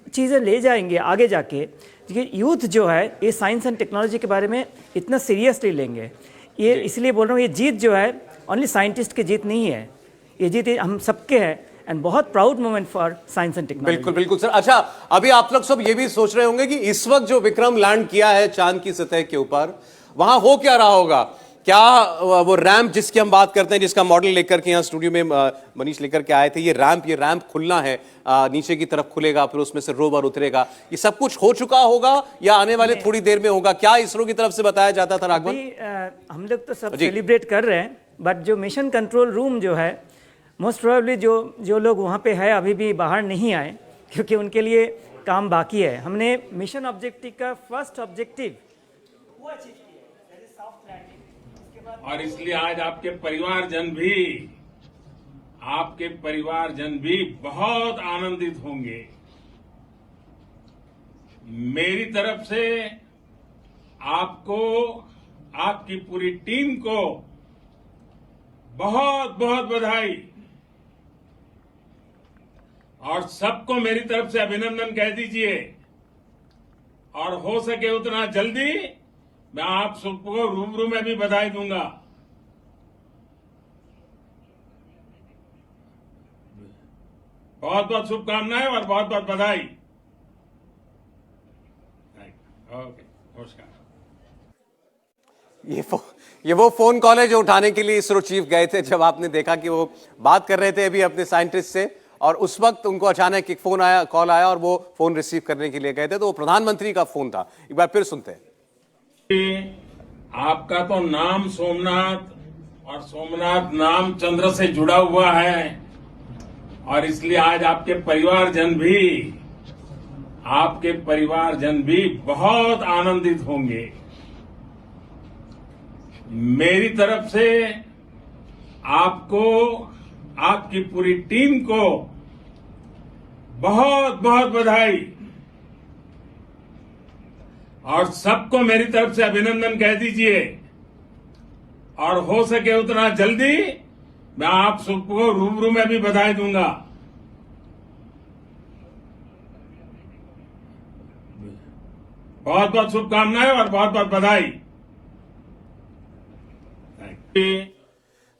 चीज़ें ले जाएंगे आगे जाके कि यूथ जो है ये साइंस एंड टेक्नोलॉजी के बारे में इतना सीरियसली लेंगे। ये इसलिए बोल रहा हूँ, ये जीत जो है ओनली साइंटिस्ट की जीत नहीं है, ये जीत हम सबके है, एंड बहुत proud moment for science and technology. बिल्कुल बिल्कुल सर। अच्छा, अभी आप लोग सब ये भी सोच रहे होंगे कि इस वक्त जो विक्रम लैंड किया है चांद की सतह के ऊपर, वहां हो क्या रहा होगा। क्या वो रैंप जिसकी हम बात करते हैं, जिसका मॉडल लेकर के यहाँ स्टूडियो में मनीष लेकर के आए थे, ये रैंप खुलना है, नीचे की तरफ खुलेगा, फिर उसमें से रोवर उतरेगा, ये सब कुछ हो चुका होगा या आने वाले थोड़ी देर में होगा? क्या इसरो की तरफ से बताया जाता था राघवन? हम लोग तो सब सेलिब्रेट कर रहे हैं, बट जो मिशन कंट्रोल रूम जो है, मोस्ट प्रोबेबली जो लोग वहाँ पे है अभी भी बाहर नहीं आए, क्योंकि उनके लिए काम बाकी है। हमने मिशन ऑब्जेक्टिव का फर्स्ट ऑब्जेक्टिव वो अचीव किया, दैट इज सॉफ्ट लैंडिंग। उसके बाद और इसलिए आज आपके परिवारजन भी बहुत आनंदित होंगे। मेरी तरफ से आपको, आपकी पूरी टीम को बहुत बहुत बधाई और सबको मेरी तरफ से अभिनंदन कह दीजिए। और हो सके उतना जल्दी मैं आप सबको रूबरू में भी बधाई दूंगा। बहुत बहुत शुभकामनाएं और बहुत बहुत बधाई। ओके, नमस्कार। ये वो फोन कॉल है जो उठाने के लिए इसरो चीफ गए थे जब आपने देखा कि वो बात कर रहे थे अभी अपने साइंटिस्ट से, और उस वक्त उनको अचानक एक कॉल आया और वो फोन रिसीव करने के लिए गए थे। तो वो प्रधानमंत्री का फोन था। एक बार फिर सुनते हैं। आपका तो नाम सोमनाथ और सोमनाथ नाम चंद्र से जुड़ा हुआ है, और इसलिए आज आपके परिवारजन भी बहुत आनंदित होंगे। मेरी तरफ से आपको, आपकी पूरी टीम को बहुत बहुत बधाई और सबको मेरी तरफ से अभिनंदन कह दीजिए। और हो सके उतना जल्दी मैं आप सबको रूबरू में भी बधाई दूंगा। बहुत बहुत शुभकामनाएं और बहुत बहुत बधाई।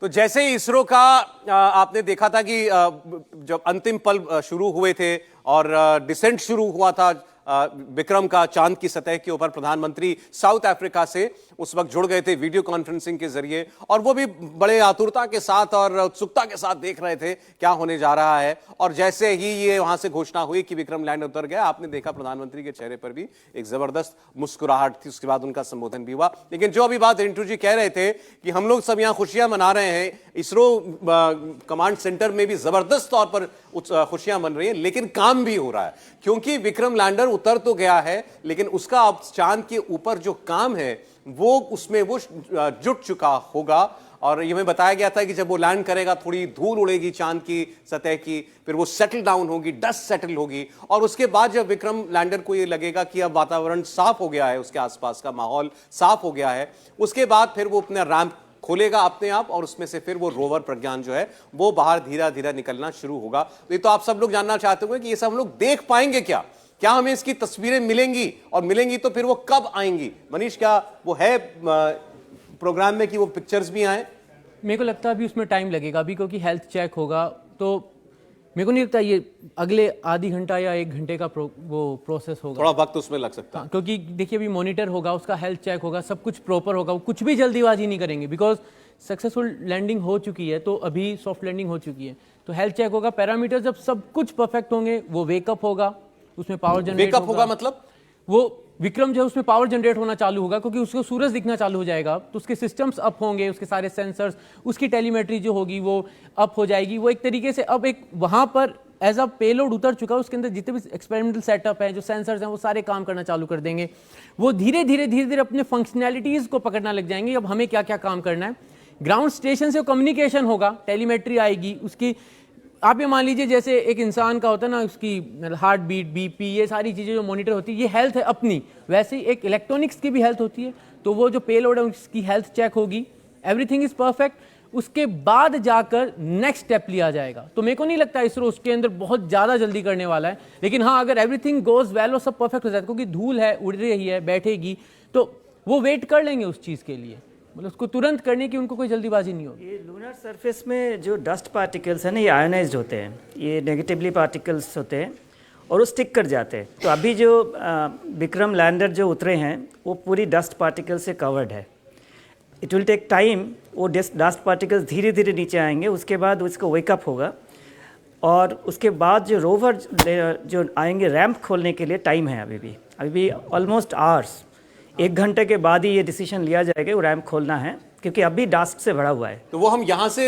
तो जैसे ही इसरो का आपने देखा था कि जब अंतिम पल शुरू हुए थे और डिसेंट शुरू हुआ था विक्रम का चांद की सतह के ऊपर, प्रधानमंत्री साउथ अफ्रीका से उस वक्त जुड़ गए थे वीडियो कॉन्फ्रेंसिंग के जरिए, और वो भी बड़े आतुरता के साथ और उत्सुकता के साथ देख रहे थे क्या होने जा रहा है। और जैसे ही ये वहां से घोषणा हुई कि विक्रम लैंड उतर गया, आपने देखा प्रधानमंत्री के चेहरे पर भी एक जबरदस्त मुस्कुराहट थी। उसके बाद उनका संबोधन भी हुआ। लेकिन जो अभी बात रिंटू जी कह रहे थे कि हम लोग सब यहाँ खुशियां मना रहे हैं, इसरो कमांड सेंटर में भी जबरदस्त तौर पर खुशियां मन रही है, लेकिन काम भी हो रहा है, क्योंकि विक्रम लैंडर उतर तो गया है, लेकिन उसका अब चांद के ऊपर जो काम है वो उसमें वो जुट चुका होगा। और ये हमें बताया गया था कि जब वो लैंड करेगा थोड़ी धूल उड़ेगी चांद की सतह की, फिर वो सेटल डाउन होगी, डस्ट सेटल होगी, और उसके बाद जब विक्रम लैंडर को ये लगेगा कि अब वातावरण साफ हो गया है, उसके आसपास का माहौल साफ हो गया है, उसके बाद फिर वो अपना रैंप खोलेगा अपने आप, और उसमें से फिर वो रोवर प्रज्ञान जो है वो बाहर धीरे धीरे निकलना शुरू होगा। तो ये तो आप सब लोग जानना चाहते होंगे कि ये सब हम लोग देख पाएंगे क्या हमें इसकी तस्वीरें मिलेंगी, और मिलेंगी तो फिर वो कब आएंगी? मनीष, क्या वो है प्रोग्राम में कि वो पिक्चर्स भी आए? मेरे को लगता है अभी उसमें टाइम लगेगा अभी, क्योंकि हेल्थ चेक होगा, तो मेरे को नहीं लगता ये अगले आधी घंटा या 1 घंटे का वो प्रोसेस होगा। थोड़ा वक्त उसमें लग सकता है, क्योंकि देखिए अभी मॉनिटर होगा, उसका हेल्थ चेक होगा, सब कुछ प्रॉपर होगा, वो कुछ भी जल्दीबाजी नहीं करेंगे, बिकॉज सक्सेसफुल लैंडिंग हो चुकी है, तो अभी सॉफ्ट लैंडिंग हो चुकी है, तो हेल्थ चेक होगा, पैरामीटर जब सब कुछ परफेक्ट होंगे, वो वेकअप होगा, उसमें पावर जनरेट होगा, मतलब वो विक्रम जो है उसमें पावर जनरेट होना चालू होगा, क्योंकि उसको सूरज दिखना चालू हो जाएगा, तो उसके सिस्टम्स अप होंगे, उसके सारे सेंसर्स, उसकी टेलीमेट्री जो होगी वो अप हो जाएगी। वो एक तरीके से अब एक वहां पर एज अ पेलोड उतर चुका है, उसके अंदर जितने भी एक्सपेरिमेंटल सेटअप है, जो सेंसर्स हैं, वो सारे काम करना चालू कर देंगे। वो धीरे धीरे अपने फंक्शनैलिटीज को पकड़ना लग जाएंगे। अब हमें क्या क्या काम करना है, ग्राउंड स्टेशन से कम्युनिकेशन होगा, टेलीमेट्री आएगी उसकी। आप ये मान लीजिए जैसे एक इंसान का होता है ना, उसकी हार्ट बीट, बीपी, ये सारी चीज़ें जो मॉनिटर होती है, ये हेल्थ है अपनी, वैसे ही एक इलेक्ट्रॉनिक्स की भी हेल्थ होती है, तो वो जो पेलोड है उसकी हेल्थ चेक होगी, एवरीथिंग इज परफेक्ट, उसके बाद जाकर नेक्स्ट स्टेप लिया जाएगा। तो मेरे को नहीं लगता इसरो उसके अंदर बहुत ज़्यादा जल्दी करने वाला है, लेकिन हाँ अगर एवरीथिंग गोज वेल और सब परफेक्ट हो जाए, क्योंकि धूल है, उड़ रही है, बैठेगी, तो वो वेट कर लेंगे उस चीज़ के लिए, मतलब उसको तुरंत करने की उनको कोई जल्दीबाजी नहीं होगी। ये लूनर सरफेस में जो डस्ट पार्टिकल्स हैं ना, ये आयोनाइज्ड होते हैं, ये नेगेटिवली पार्टिकल्स होते हैं और वो स्टिक कर जाते हैं। तो अभी जो विक्रम लैंडर जो उतरे हैं वो पूरी डस्ट पार्टिकल से कवर्ड है। इट विल टेक टाइम, वो डस्ट पार्टिकल्स धीरे धीरे नीचे आएंगे, उसके बाद उसको वेकअप होगा और उसके बाद जो रोवर जो आएंगे रैंप खोलने के लिए टाइम है अभी भी ऑलमोस्ट आवर्स, 1 घंटे के बाद ही ये डिसीजन लिया जाएगा वो रैंप खोलना है, क्योंकि अभी डस्ट से भरा हुआ है। तो वो हम यहाँ से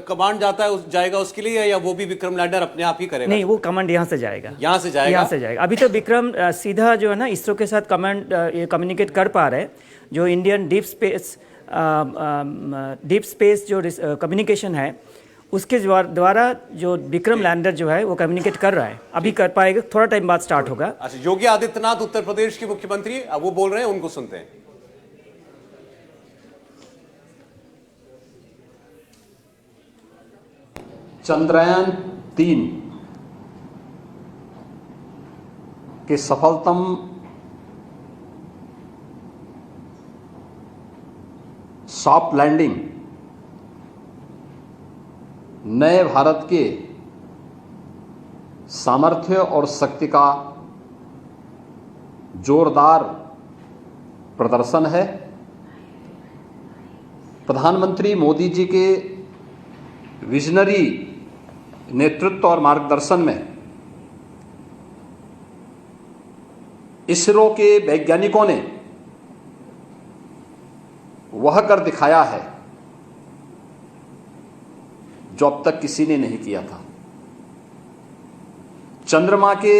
कमांड जाएगा उसके लिए, या वो भी विक्रम लैंडर अपने आप ही करेगा? नहीं, वो कमांड यहाँ से जाएगा। यहाँ से जाएगा। अभी तो विक्रम सीधा जो है ना इसरो के साथ कमांड कम्युनिकेट कर पा रहे हैं। जो इंडियन डीप स्पेस जो कम्युनिकेशन है उसके द्वारा जो विक्रम लैंडर जो है वो कम्युनिकेट कर रहा है, अभी कर पाएगा, थोड़ा टाइम बाद स्टार्ट होगा। अच्छा, योगी आदित्यनाथ उत्तर प्रदेश के मुख्यमंत्री वो बोल रहे हैं, उनको सुनते हैं। चंद्रयान 3 के सफलतम सॉफ्ट लैंडिंग नए भारत के सामर्थ्य और शक्ति का जोरदार प्रदर्शन है। प्रधानमंत्री मोदी जी के विजनरी नेतृत्व और मार्गदर्शन में इसरो के वैज्ञानिकों ने वह कर दिखाया है जो अब तक किसी ने नहीं किया था। चंद्रमा के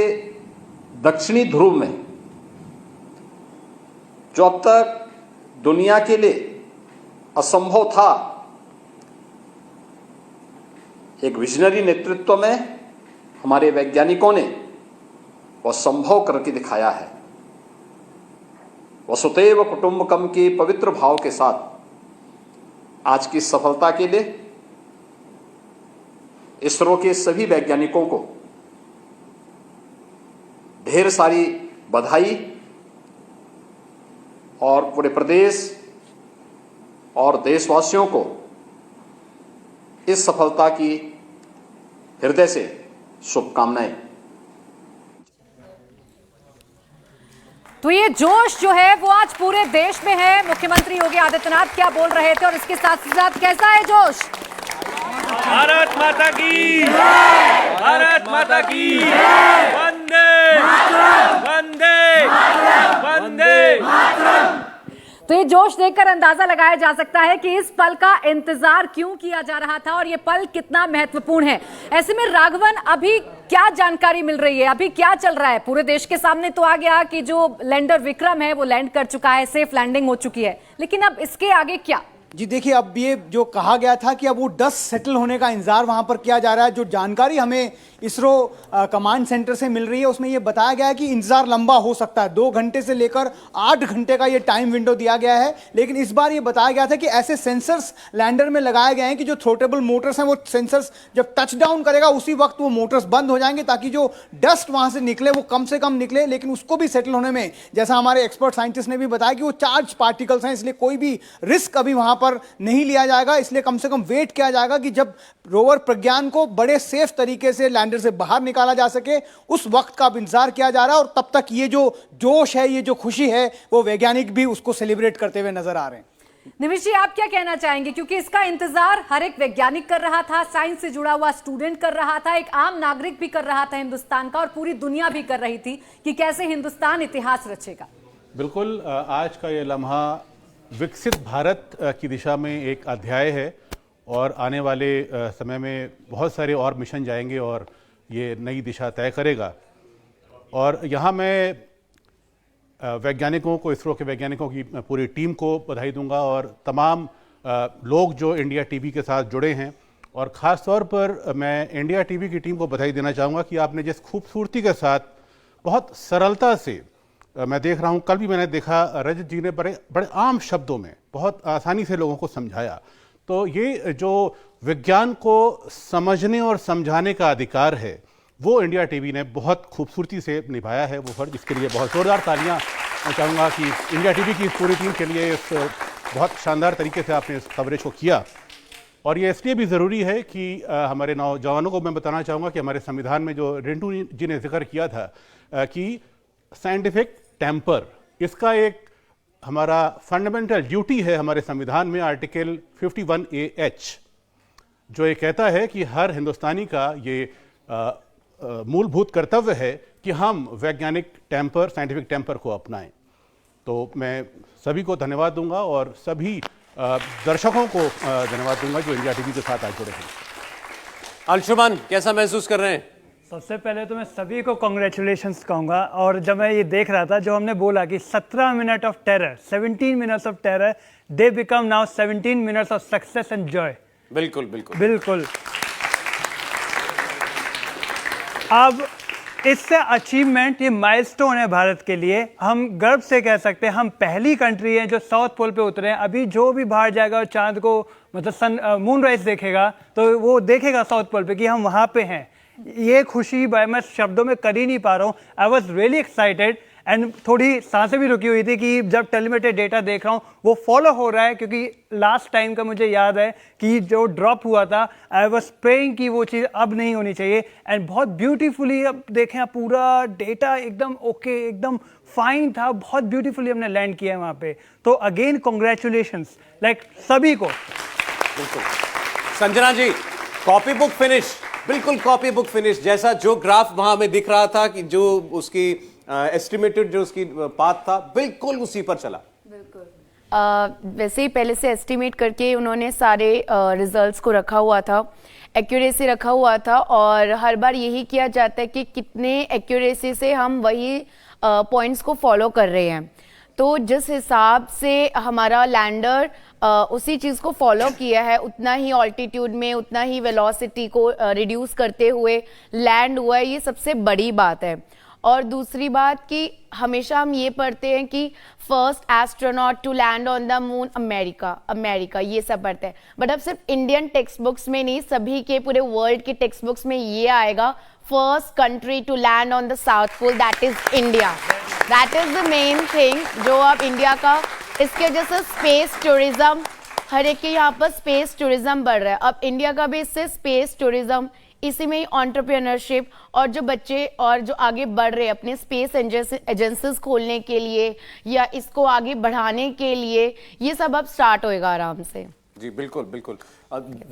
दक्षिणी ध्रुव में जो अब तक दुनिया के लिए असंभव था, एक विजनरी नेतृत्व में हमारे वैज्ञानिकों ने वह संभव करके दिखाया है। वसुधैव कुटुंबकम के पवित्र भाव के साथ आज की सफलता के लिए इसरो के सभी वैज्ञानिकों को ढेर सारी बधाई और पूरे प्रदेश और देशवासियों को इस सफलता की हृदय से शुभकामनाएं। तो ये जोश जो है वो आज पूरे देश में है। मुख्यमंत्री योगी आदित्यनाथ क्या बोल रहे थे और इसके साथ साथ कैसा है जोश? भारत माता की, भारत माता की, वंदे वंदे वंदे। तो ये जोश देखकर अंदाजा लगाया जा सकता है कि इस पल का इंतजार क्यों किया जा रहा था और ये पल कितना महत्वपूर्ण है। ऐसे में राघवन, अभी क्या जानकारी मिल रही है, अभी क्या चल रहा है? पूरे देश के सामने तो आ गया कि जो लैंडर विक्रम है वो लैंड कर चुका है, सेफ लैंडिंग हो चुकी है, लेकिन अब इसके आगे क्या? जी देखिए, अब ये जो कहा गया था कि अब वो डस्ट सेटल होने का इंतजार वहां पर किया जा रहा है। जो जानकारी हमें इसरो कमांड सेंटर से मिल रही है उसमें ये बताया गया है कि इंतजार लंबा हो सकता है, 2 घंटे से लेकर 8 घंटे का ये टाइम विंडो दिया गया है। लेकिन इस बार ये बताया गया था कि ऐसे सेंसर्स लैंडर में लगाए गए हैं कि जो थ्रोटेबल मोटर्स हैं वो सेंसर्स जब टच डाउन करेगा उसी वक्त वो मोटर्स बंद हो जाएंगे, ताकि जो डस्ट वहां से निकले वो कम से कम निकले। लेकिन उसको भी सेटल होने में, जैसा हमारे एक्सपर्ट साइंटिस्ट ने भी बताया, कि वो चार्ज पार्टिकल्स हैं, इसलिए कोई भी रिस्क अभी वहां पर नहीं लिया जाएगा। इसलिए कम से कम वेट किया जाएगा कि जब रोवर प्रज्ञान को बड़े सेफ तरीके से लैंडर से बाहर निकाला जा सके, उस वक्त का इंतजार किया जा रहा है। और तब तक ये जो जोश है, ये जो खुशी है, वो वैज्ञानिक भी उसको सेलिब्रेट करते हुए नजर आ रहे हैं। निमिष जी, आप क्या कहना चाहेंगे? क्योंकि इसका इंतजार हर एक वैज्ञानिक कर रहा था, साइंस से जुड़ा हुआ स्टूडेंट कर रहा था, एक आम नागरिक भी कर रहा था हिंदुस्तान का, और पूरी दुनिया भी कर रही थी कि कैसे हिंदुस्तान इतिहास रचेगा। बिल्कुल, आज का ये लम्हा विकसित भारत की दिशा में एक अध्याय है और आने वाले समय में बहुत सारे और मिशन जाएंगे और ये नई दिशा तय करेगा। और यहाँ मैं वैज्ञानिकों को, इसरो के वैज्ञानिकों की पूरी टीम को बधाई दूंगा और तमाम लोग जो इंडिया टीवी के साथ जुड़े हैं, और ख़ास तौर पर मैं इंडिया टीवी की टीम को बधाई देना चाहूँगा कि आपने जिस खूबसूरती के साथ, बहुत सरलता से, मैं देख रहा हूँ, कल भी मैंने देखा, रजत जी ने बड़े आम शब्दों में बहुत आसानी से लोगों को समझाया। तो ये जो विज्ञान को समझने और समझाने का अधिकार है वो इंडिया टीवी ने बहुत खूबसूरती से निभाया है। वो फर्ज, इसके लिए बहुत ज़ोरदार तालियां मैं चाहूँगा कि इंडिया टीवी की पूरी टीम के लिए इस बहुत शानदार तरीके से आपने इस कवरेज को किया। और ये इसलिए भी ज़रूरी है कि हमारे नौजवानों को मैं बताना चाहूँगा कि हमारे संविधान में जो रिंटू जी ने जिक्र किया था कि साइंटिफिक टेम्पर, इसका एक हमारा फंडामेंटल ड्यूटी है हमारे संविधान में आर्टिकल 51A(H), जो ये कहता है कि हर हिंदुस्तानी का ये मूलभूत कर्तव्य है कि हम वैज्ञानिक टेम्पर, साइंटिफिक टेम्पर को अपनाएं। तो मैं सभी को धन्यवाद दूंगा और सभी दर्शकों को धन्यवाद दूंगा जो इंडिया टीवी के साथ आज जुड़े हैं। अंशुमान, कैसा महसूस कर रहे हैं? सबसे पहले तो मैं सभी को कॉन्ग्रेचुलेशंस कहूँगा। और जब मैं ये देख रहा था, जो हमने बोला कि 17 minute of terror, 17 minutes of terror, they become now 17 minutes of success and Joy. बिल्कुल बिल्कुल बिल्कुल। अब इससे अचीवमेंट, ये माइलस्टोन है भारत के लिए। हम गर्व से कह सकते हैं हम पहली कंट्री है जो साउथ पोल पे उतरे हैं। अभी जो भी बाहर जाएगा और चांद को, मतलब मून राइज देखेगा, तो वो देखेगा साउथ पोल पे कि हम वहाँ पे हैं। ये खुशी मैं शब्दों में कर ही नहीं पा रहा हूँ। I was really excited and थोड़ी सांसें भी रुकी हुई थी कि जब टेलीमेट्री डेटा देख रहा हूँ वो फॉलो हो रहा है, क्योंकि लास्ट टाइम का मुझे याद है कि जो ड्रॉप हुआ था, आई वॉज प्रेइंग कि वो चीज़ अब नहीं होनी चाहिए। एंड बहुत ब्यूटीफुली अब देखें, आप पूरा डेटा एकदम ओके, एकदम फाइन था, बहुत ब्यूटीफुली हमने लैंड किया है वहाँ पे। तो अगेन कॉन्ग्रेचुलेशंस लाइक सभी को। बिल्कुल। Sanjana ji, copy book finish, बिल्कुल कॉपी बुक फिनिश जैसा जो ग्राफ वहां में दिख रहा था कि जो उसकी एस्टिमेटेड जो उसकी पाथ था, बिल्कुल उसी पर चला। बिल्कुल वैसे ही पहले से एस्टिमेट करके उन्होंने सारे रिजल्ट्स को रखा हुआ था, एक्यूरेसी रखा हुआ था। और हर बार यही किया जाता है कि कितने एक्यूरेसी से हम वही पॉइंट्स को फॉलो कर रहे हैं। तो जिस हिसाब से हमारा लैंडर उसी चीज़ को फॉलो किया है, उतना ही ऑल्टीट्यूड में, उतना ही वेलोसिटी को रिड्यूस करते हुए लैंड हुआ है, ये सबसे बड़ी बात है। और दूसरी बात कि हमेशा हम ये पढ़ते हैं कि first astronaut to land on the moon America, ये सब पढ़ते हैं। बट अब सिर्फ इंडियन टेक्स्ट बुक्स में नहीं, सभी के पूरे वर्ल्ड के टेक्स्ट बुक्स में ये आएगा, first country to land on the south pole, that is India. That is the main thing जो अब इंडिया का, इसके वजह से स्पेस टूरिज्म, हर एक के यहाँ पर स्पेस टूरिज्म बढ़ रहा है। अब इंडिया का भी इससे स्पेस टूरिज्म, इसी में ही एंटरप्रेन्योरशिप, और जो बच्चे और जो आगे बढ़ रहे हैं अपने स्पेस एजेंसीज खोलने के लिए या इसको आगे बढ़ाने के लिए, ये सब अब स्टार्ट होएगा आराम से। जी बिल्कुल बिल्कुल।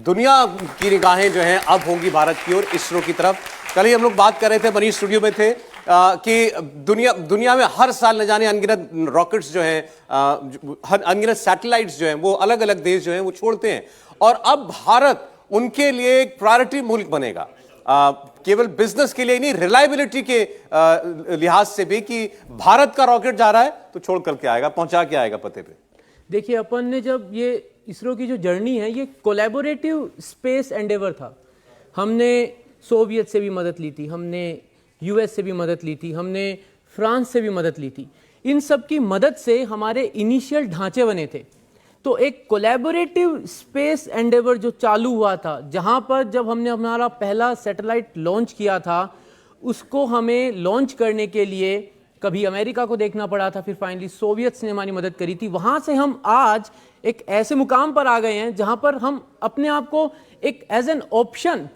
दुनिया की निगाहें जो हैं अब होंगी भारत की ओर, इसरो की तरफ। कल ही हम लोग बात कर रहे थे, मनीष स्टूडियो में थे, कि दुनिया में हर साल न जाने अनगिनत रॉकेट्स जो हैं, अनगिनत सैटेलाइट्स जो हैं, वो अलग अलग देश जो हैं वो छोड़ते हैं। और अब भारत उनके लिए एक प्रायोरिटी मुल्क बनेगा, केवल बिजनेस के लिए नहीं, रिलायबिलिटी के लिहाज से भी, कि भारत का रॉकेट जा रहा है तो छोड़ करके आएगा, पहुंचा के आएगा पते पे। देखिए, अपन ने जब ये इसरो की जो जर्नी है, ये कोलैबोरेटिव स्पेस एंडेवर था। हमने सोवियत से भी मदद ली थी, हमने यूएस से भी मदद ली थी, हमने फ्रांस से भी मदद ली थी। इन सब की मदद से हमारे इनिशियल ढांचे बने थे। तो एक कोलैबोरेटिव स्पेस एंडेवर जो चालू हुआ था, जहां पर जब हमने हमारा पहला सैटेलाइट लॉन्च किया था, उसको हमें लॉन्च करने के लिए कभी अमेरिका को देखना पड़ा था, फिर फाइनली सोवियत्स ने हमारी मदद करी थी। वहां से हम आज एक ऐसे मुकाम पर आ गए हैं जहां पर हम अपने आप को एक एज एन ऑप्शन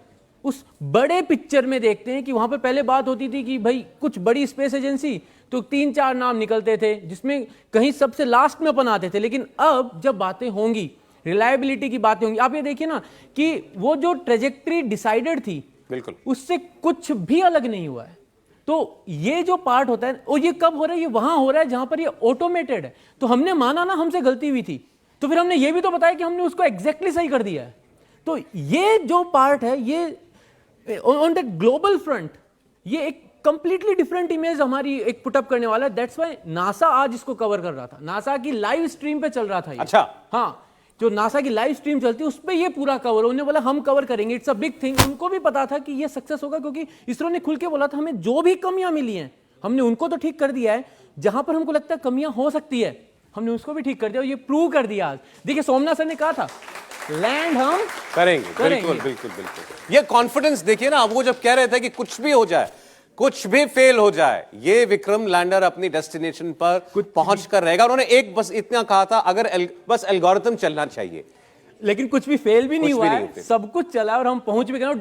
उस बड़े पिक्चर में देखते हैं। कि वहां पर पहले बात होती थी कि भाई कुछ बड़ी स्पेस एजेंसी तो 3-4 नाम निकलते थे, जिसमें कहीं सबसे लास्ट में अपन आते थे। लेकिन अब जब बातें होंगी, रिलायबिलिटी की बातें होंगी, आप ये देखिए ना कि वो जो ट्रेजेक्ट्री डिसाइडेड थी, बिल्कुल उससे कुछ भी अलग नहीं हुआ है। तो ये जो पार्ट होता है, और ये कब हो रहा है, ये वहां हो रहा है जहां पर ये ऑटोमेटेड है। तो हमने माना ना हमसे गलती हुई थी, तो फिर हमने ये भी तो बताया कि हमने उसको एग्जैक्टली सही कर दिया है। तो ये जो पार्ट है, ये ऑन द ग्लोबल फ्रंट, ये एक कंप्लीटली डिफरेंट इमेज हमारी एक पुटअप करने वाला है। दैट्स व्हाई नासा आज इसको कवर कर रहा था, नासा की लाइव स्ट्रीम पे चल रहा था ये। अच्छा, हाँ, जो नासा की लाइव स्ट्रीम चलती है उस पर ये पूरा कवर, उन्होंने बोला हम कवर करेंगे, इट्स अ बिग थिंग। उनको भी पता था कि ये सक्सेस होगा, क्योंकि इसरो ने खुल के बोला था हमें जो भी कमियां मिली हैं हमने उनको तो ठीक कर दिया है, जहां पर हमको लगता है कमियां हो सकती है हमने उसको भी ठीक कर दिया, और ये प्रूव कर दिया आज। देखिए, सोमनाथ सर ने कहा था लैंड हम करेंगे। बिल्कुल बिल्कुल बिल्कुल। ये कॉन्फिडेंस देखिए ना, वो जब कह रहे थे कि कुछ भी हो जाए, कुछ भी फेल हो जाए, ये विक्रम लैंडर अपनी डेस्टिनेशन पर पहुंच कर रहेगा। उन्होंने एक बस इतना कहा था, अगर बस एल्गोरिथम चलना चाहिए। लेकिन कुछ भी फेल भी नहीं कुछ भी हुआ नहीं है, हुए। सब कुछ चला है और हम पहुंच भी गए,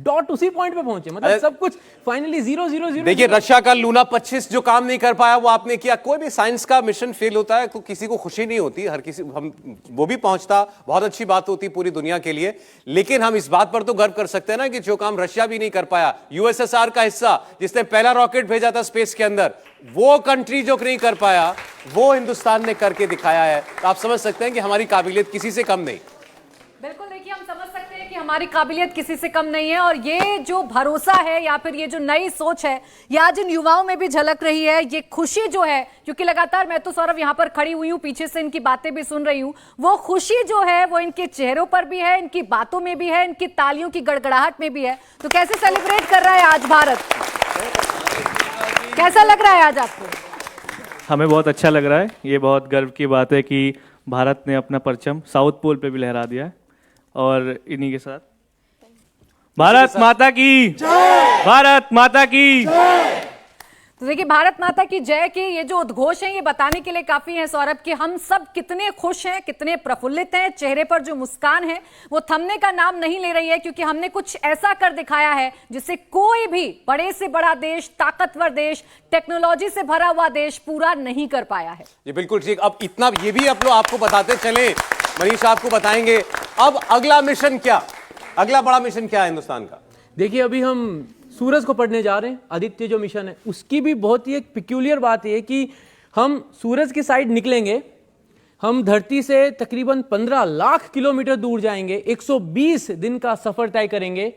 डॉट उसी पॉइंट पे पहुंचे, मतलब सब कुछ फाइनली 0-0-0। देखिए रशिया का लूना 25 जो काम नहीं कर पाया वो आपने किया। कोई भी साइंस का मिशन फेल होता है तो किसी को खुशी नहीं होती, हर किसी हम वो भी पहुंचता, बहुत अच्छी बात होती पूरी दुनिया के लिए। लेकिन हम इस बात पर तो गर्व कर सकते हैं ना कि जो काम रशिया भी नहीं कर पाया, यूएसएसआर का हिस्सा जिसने पहला रॉकेट भेजा था स्पेस के अंदर, वो कंट्री जो नहीं कर पाया वो हिंदुस्तान ने करके दिखाया है। तो आप समझ सकते हैं कि हमारी काबिलियत किसी से कम नहीं। बिल्कुल, देखिए हम समझ सकते हैं कि हमारी काबिलियत किसी से कम नहीं है और ये जो भरोसा है या फिर ये जो नई सोच है ये आज इन युवाओं में भी झलक रही है। ये खुशी जो है, क्योंकि लगातार मैं तो सौरभ यहाँ पर खड़ी हुई हूँ, पीछे से इनकी बातें भी सुन रही हूँ, वो खुशी जो है वो इनके चेहरों पर भी है, इनकी बातों में भी है, इनकी तालियों की गड़गड़ाहट में भी है। तो कैसे सेलिब्रेट कर रहा है आज भारत, कैसा लग रहा है आज आपको? हमें बहुत अच्छा लग रहा है। ये बहुत गर्व की बात है कि भारत ने अपना परचम साउथ पोल पे भी लहरा दिया है। और इन्हीं के साथ भारत माता की जय, भारत माता की जय। तो देखिए भारत माता की जय के ये जो उद्घोष हैं ये बताने के लिए काफी है सौरभ कि हम सब कितने खुश हैं, कितने प्रफुल्लित हैं। चेहरे पर जो मुस्कान है वो थमने का नाम नहीं ले रही है, क्योंकि हमने कुछ ऐसा कर दिखाया है जिसे कोई भी बड़े से बड़ा देश, ताकतवर देश, टेक्नोलॉजी से भरा हुआ देश पूरा नहीं कर पाया है। ये बिल्कुल ठीक। अब इतना ये भी आप लोग आपको बताते चले, मनीष आपको बताएंगे अब अगला मिशन क्या, अगला बड़ा मिशन क्या है हिंदुस्तान का। देखिए अभी हम सूरज को पढ़ने जा रहे हैं, आदित्य जो मिशन है उसकी भी बहुत ही एक पिक्यूलियर बात है कि हम सूरज की साइड निकलेंगे, हम धरती से तकरीबन 15 लाख किलोमीटर दूर जाएंगे, 120 दिन का सफर तय करेंगे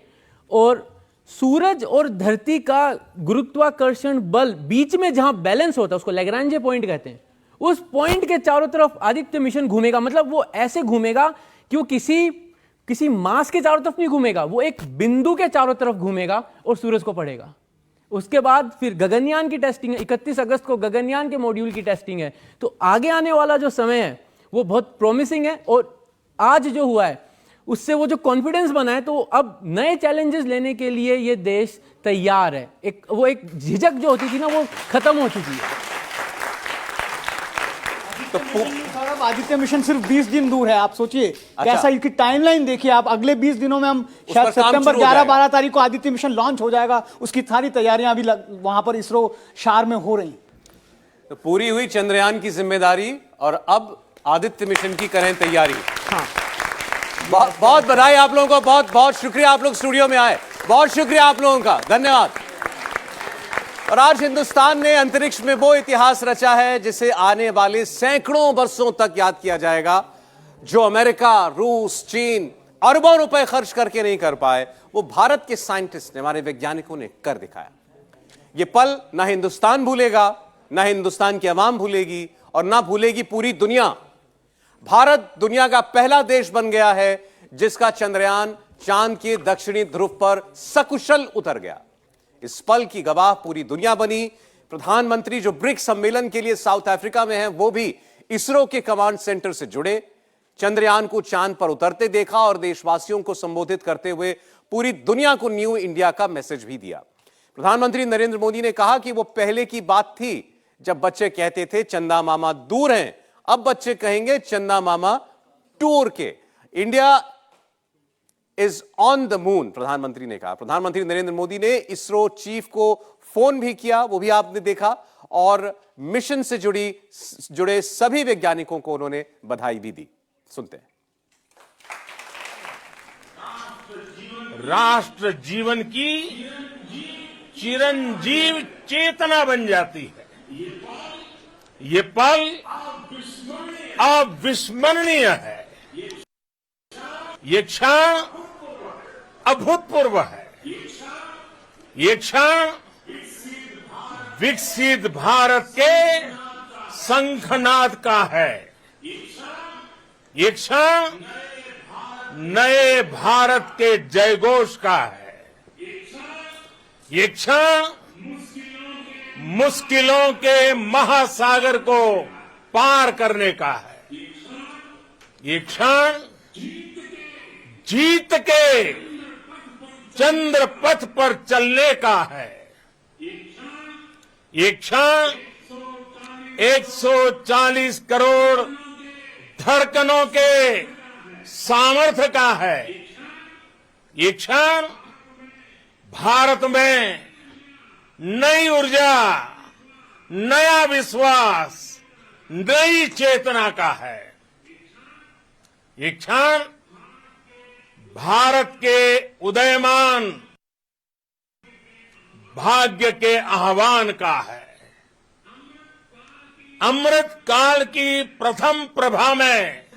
और सूरज और धरती का गुरुत्वाकर्षण बल बीच में जहां बैलेंस होता है उसको लैग्रांजे पॉइंट कहते हैं, उस पॉइंट के चारों तरफ आदित्य मिशन घूमेगा। मतलब वो ऐसे घूमेगा कि वो किसी मास के चारों तरफ नहीं घूमेगा, वो एक बिंदु के चारों तरफ घूमेगा और सूरज को पढ़ेगा। उसके बाद फिर गगनयान की टेस्टिंग है, 31 अगस्त को गगनयान के मॉड्यूल की टेस्टिंग है। तो आगे आने वाला जो समय है वो बहुत प्रॉमिसिंग है और आज जो हुआ है उससे वो जो कॉन्फिडेंस बना है, तो अब नए चैलेंजेस लेने के लिए ये देश तैयार है। एक झिझक जो होती थी ना वो खत्म हो चुकी है। तो सौरभ आदित्य मिशन सिर्फ 20 दिन दूर है, आप सोचिए कैसा इसकी टाइमलाइन देखिए आप। अगले 20 दिनों में हम शायद सितंबर 11-12 तारीख को आदित्य मिशन लॉन्च हो जाएगा, उसकी सारी तैयारियां अभी वहां पर इसरो शार में हो रही। तो पूरी हुई चंद्रयान की जिम्मेदारी और अब आदित्य मिशन की करें तैयारी। हाँ। बहुत बधाई आप लोगों को, बहुत बहुत शुक्रिया आप लोग स्टूडियो में आए, बहुत शुक्रिया आप लोगों का, धन्यवाद। और आज हिंदुस्तान ने अंतरिक्ष में वो इतिहास रचा है जिसे आने वाले सैकड़ों वर्षों तक याद किया जाएगा। जो अमेरिका, रूस, चीन अरबों रुपए खर्च करके नहीं कर पाए, वो भारत के साइंटिस्ट ने, हमारे वैज्ञानिकों ने कर दिखाया। ये पल ना हिंदुस्तान भूलेगा, ना हिंदुस्तान की आवाम भूलेगी और ना भूलेगी पूरी दुनिया। भारत दुनिया का पहला देश बन गया है जिसका चंद्रयान चांद के दक्षिणी ध्रुव पर सकुशल उतर गया। इस पल की गवाह पूरी दुनिया बनी। प्रधानमंत्री जो ब्रिक्स सम्मेलन के लिए साउथ अफ्रीका में हैं, वो भी इसरो के कमांड सेंटर से जुड़े, चंद्रयान को चांद पर उतरते देखा और देशवासियों को संबोधित करते हुए पूरी दुनिया को न्यू इंडिया का मैसेज भी दिया। प्रधानमंत्री नरेंद्र मोदी ने कहा कि वो पहले की बात थी जब बच्चे कहते थे चंदा मामा दूर हैं, अब बच्चे कहेंगे चंदा मामा टूर के। India is on the moon, प्रधानमंत्री ने कहा। प्रधानमंत्री नरेंद्र मोदी ने इसरो चीफ को फोन भी किया, वो भी आपने देखा, और मिशन से जुड़े सभी वैज्ञानिकों को उन्होंने बधाई भी दी। सुनते हैं। राष्ट्र जीवन की चिरंजीव चेतना बन जाती है। ये पल अविस्मरणीय है। ये क्षण अभूतपूर्व है। ये क्षण विकसित भारत के शंखनाद का है। ये क्षण नए भारत के जयघोष का है। ये क्षण मुश्किलों के महासागर को पार करने का है। ये क्षण जीत के चंद्र पथ पर चलने का है। ये क्षण 140 करोड़ धड़कनों के सामर्थ्य का है। ये क्षण भारत में नई ऊर्जा, नया विश्वास, नई चेतना का है। ये क्षण भारत के उदयमान भाग्य के आह्वान का है। अमृत काल की प्रथम प्रभा में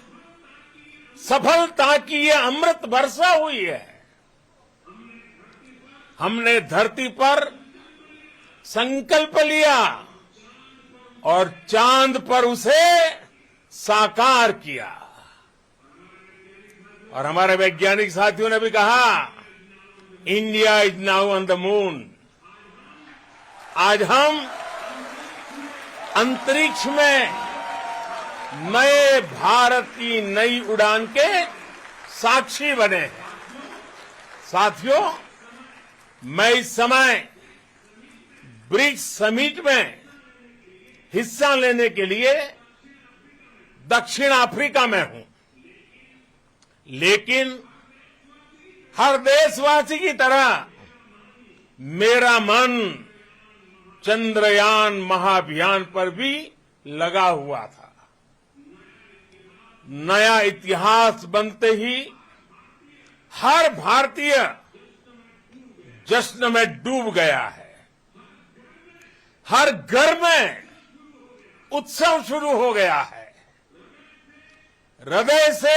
सफलता की ये अमृत वर्षा हुई है। हमने धरती पर संकल्प लिया और चांद पर उसे साकार किया। और हमारे वैज्ञानिक साथियों ने भी कहा, India is now on the moon. आज हम अंतरिक्ष में नए भारत की नई उड़ान के साक्षी बने हैं। साथियों, मैं इस समय ब्रिक्स समिट में हिस्सा लेने के लिए दक्षिण अफ्रीका में हूं, लेकिन हर देशवासी की तरह मेरा मन चंद्रयान महाअभियान पर भी लगा हुआ था। नया इतिहास बनते ही हर भारतीय जश्न में डूब गया है। हर घर में उत्सव शुरू हो गया है। हृदय से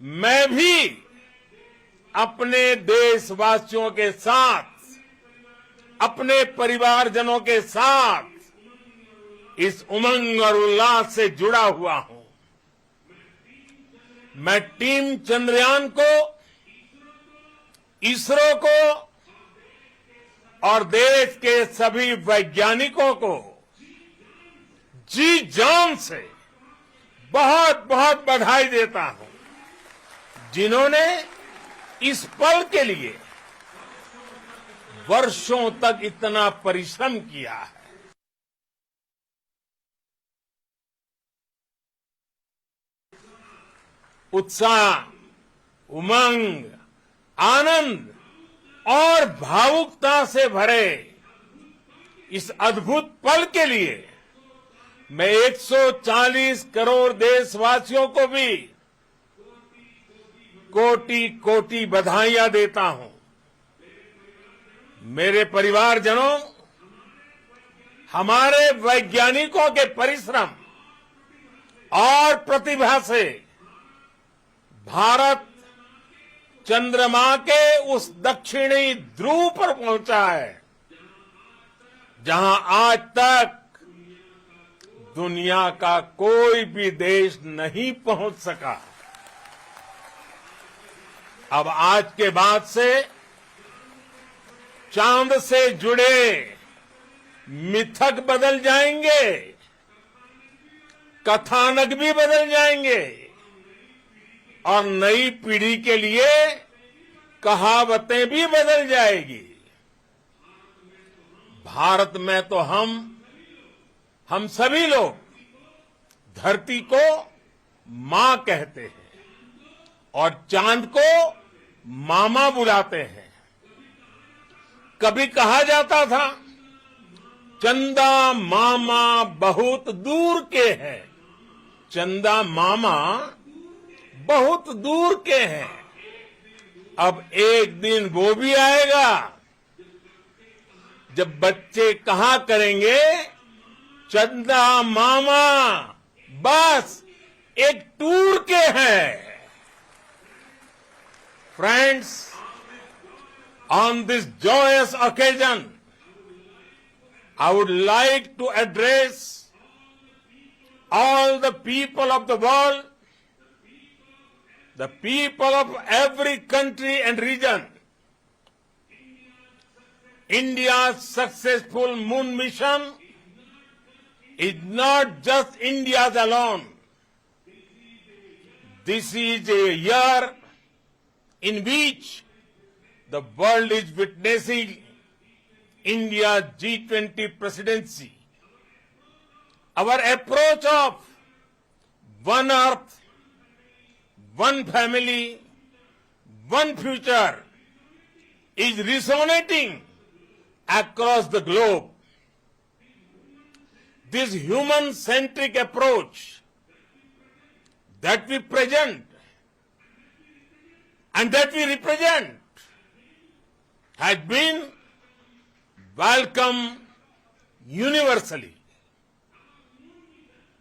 मैं भी अपने देशवासियों के साथ, अपने परिवारजनों के साथ इस उमंग और उल्लास से जुड़ा हुआ हूं। मैं टीम चंद्रयान को, इसरो को और देश के सभी वैज्ञानिकों को जी जान से बहुत बहुत बधाई देता हूं, जिन्होंने इस पल के लिए वर्षों तक इतना परिश्रम किया है। उत्साह, उमंग, आनंद और भावुकता से भरे इस अद्भुत पल के लिए मैं 140 करोड़ देशवासियों को भी कोटि कोटि बधाइयां देता हूं। मेरे परिवारजनों, हमारे वैज्ञानिकों के परिश्रम और प्रतिभा से भारत चंद्रमा के उस दक्षिणी ध्रुव पर पहुंचा है, जहां आज तक दुनिया का कोई भी देश नहीं पहुंच सका। अब आज के बाद से चांद से जुड़े मिथक बदल जाएंगे, कथानक भी बदल जाएंगे और नई पीढ़ी के लिए कहावतें भी बदल जाएगी। भारत में तो हम सभी लोग धरती को मां कहते हैं और चांद को मामा बुलाते हैं। कभी कहा जाता था, चंदा मामा बहुत दूर के हैं। चंदा मामा बहुत दूर के हैं। अब एक दिन वो भी आएगा जब बच्चे कहा करेंगे, चंदा मामा बस एक टूर के हैं। Friends, on this joyous occasion, I would like to address all the people of the world, the people of every country and region. India's successful moon mission is not just India's alone. This is a year in which the world is witnessing India's G20 presidency. Our approach of One Earth, one family, one future is resonating across the globe. This human-centric approach that we present and that we represent has been welcomed universally.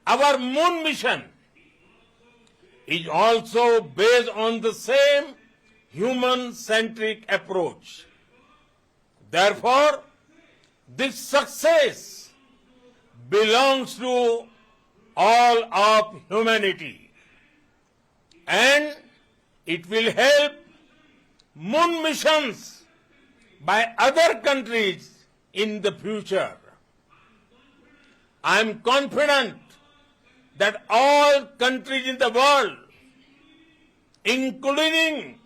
Our moon mission is also based on the same human-centric approach. Therefore, this success belongs to all of humanity, and it will help moon missions by other countries in the future. I am confident that all countries in the world, including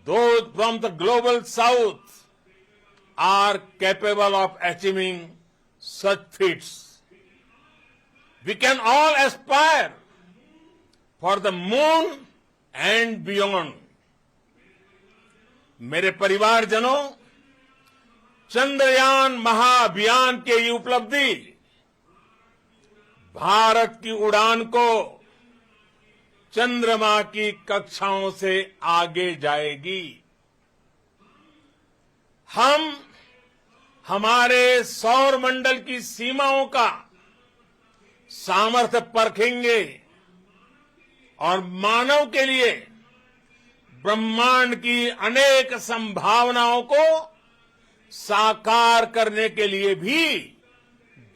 those from the global south, are capable of achieving such feats. We can all aspire for the moon and beyond. मेरे परिवारजनों, चंद्रयान महाअभियान के ये उपलब्धि भारत की उड़ान को चंद्रमा की कक्षाओं से आगे जाएगी। हम हमारे सौर मंडल की सीमाओं का सामर्थ्य परखेंगे और मानव के लिए ब्रह्मांड की अनेक संभावनाओं को साकार करने के लिए भी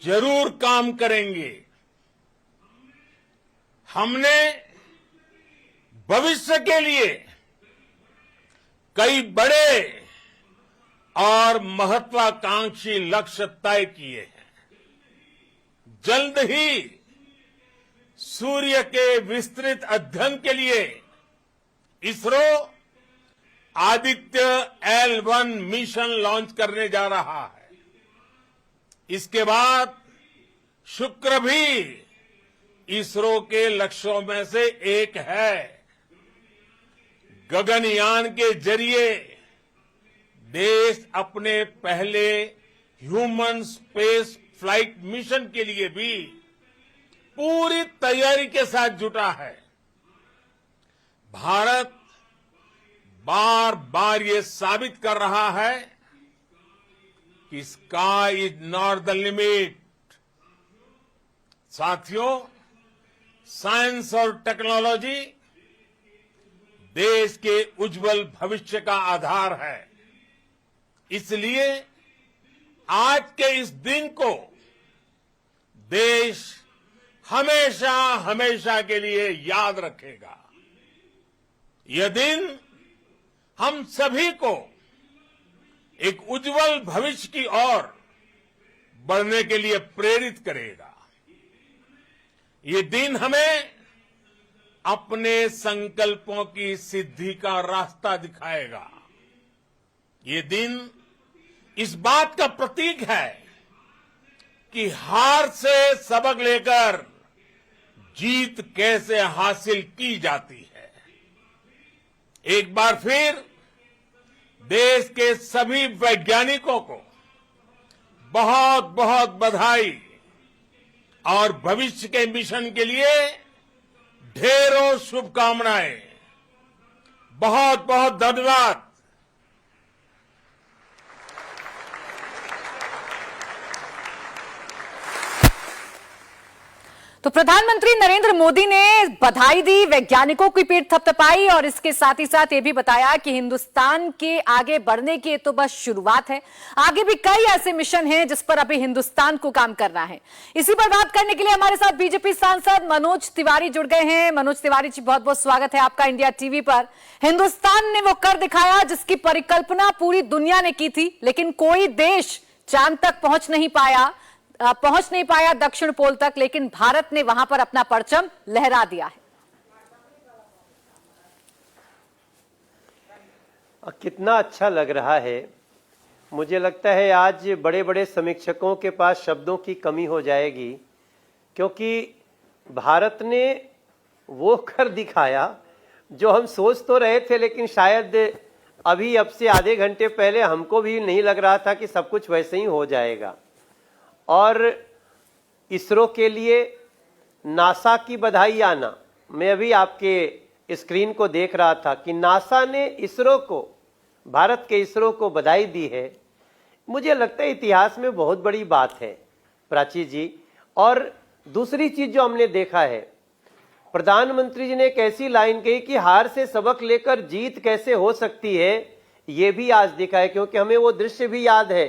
जरूर काम करेंगे। हमने भविष्य के लिए कई बड़े और महत्वाकांक्षी लक्ष्य तय किए हैं। जल्द ही सूर्य के विस्तृत अध्ययन के लिए ISRO Aditya L1 mission launch करने जा रहा है। इसके बाद शुक्र भी इसरो के लक्ष्यों में से एक है। गगनयान के जरिए देश अपने पहले ह्यूमन स्पेस फ्लाइट मिशन के लिए भी पूरी तैयारी के साथ जुटा है। भारत बार बार ये साबित कर रहा है कि sky is not the limit. साथियों, साइंस और टेक्नोलॉजी देश के उज्जवल भविष्य का आधार है। इसलिए आज के इस दिन को देश हमेशा हमेशा के लिए याद रखेगा। यह दिन हम सभी को एक उज्जवल भविष्य की ओर बढ़ने के लिए प्रेरित करेगा। ये दिन हमें अपने संकल्पों की सिद्धि का रास्ता दिखाएगा। ये दिन इस बात का प्रतीक है कि हार से सबक लेकर जीत कैसे हासिल की जाती है। एक बार फिर देश के सभी वैज्ञानिकों को बहुत बहुत बधाई और भविष्य के मिशन के लिए ढेरों शुभकामनाएं। बहुत बहुत धन्यवाद। तो प्रधानमंत्री नरेंद्र मोदी ने बधाई दी, वैज्ञानिकों की पीठ थपथपाई और इसके साथ ही साथ ये भी बताया कि हिंदुस्तान के आगे बढ़ने की तो बस शुरुआत है, आगे भी कई ऐसे मिशन हैं जिस पर अभी हिंदुस्तान को काम करना है। इसी पर बात करने के लिए हमारे साथ बीजेपी सांसद मनोज तिवारी जुड़ गए हैं। मनोज तिवारी जी, बहुत बहुत स्वागत है आपका इंडिया टीवी पर। हिंदुस्तान ने वो कर दिखाया जिसकी परिकल्पना पूरी दुनिया ने की थी, लेकिन कोई देश चांद तक पहुंच नहीं पाया दक्षिण पोल तक, लेकिन भारत ने वहां पर अपना परचम लहरा दिया है। कितना अच्छा लग रहा है। मुझे लगता है आज बड़े बड़े समीक्षकों के पास शब्दों की कमी हो जाएगी, क्योंकि भारत ने वो कर दिखाया जो हम सोच तो रहे थे, लेकिन शायद अभी अब से आधे घंटे पहले हमको भी नहीं लग रहा था कि सब कुछ वैसे ही हो जाएगा। और इसरो के लिए नासा की बधाई आना, मैं अभी आपके स्क्रीन को देख रहा था कि नासा ने इसरो को, भारत के इसरो को बधाई दी है। मुझे लगता है इतिहास में बहुत बड़ी बात है प्राची जी। और दूसरी चीज जो हमने देखा है, प्रधानमंत्री जी ने एक ऐसी लाइन कही कि हार से सबक लेकर जीत कैसे हो सकती है, ये भी आज देखा है। क्योंकि हमें वो दृश्य भी याद है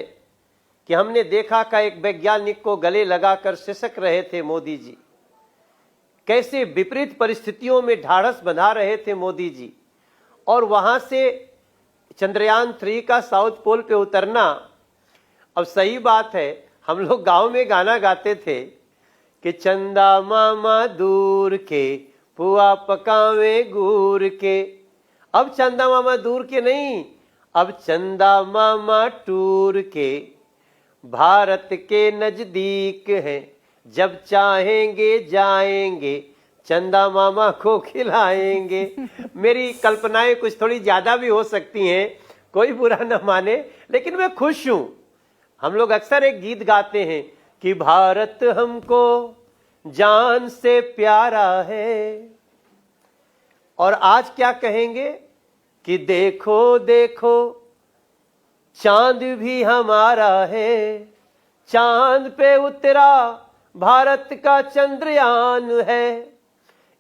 कि हमने देखा कि एक वैज्ञानिक को गले लगाकर सिसक रहे थे मोदी जी, कैसे विपरीत परिस्थितियों में ढाढ़स बंधा रहे थे मोदी जी। और वहां से चंद्रयान 3 का साउथ पोल पे उतरना, अब सही बात है, हम लोग गांव में गाना गाते थे कि चंदा मामा दूर के पुआ पकावे गुर के। अब चंदा मामा दूर के नहीं, अब चंदा मामा टूर के, भारत के नजदीक है, जब चाहेंगे जाएंगे, चंदा मामा को खिलाएंगे। मेरी कल्पनाएं कुछ थोड़ी ज्यादा भी हो सकती हैं, कोई बुरा न माने, लेकिन मैं खुश हूं। हम लोग अक्सर एक गीत गाते हैं कि भारत हमको जान से प्यारा है, और आज क्या कहेंगे कि देखो देखो चांद भी हमारा है, चांद पे उतरा भारत का चंद्रयान है,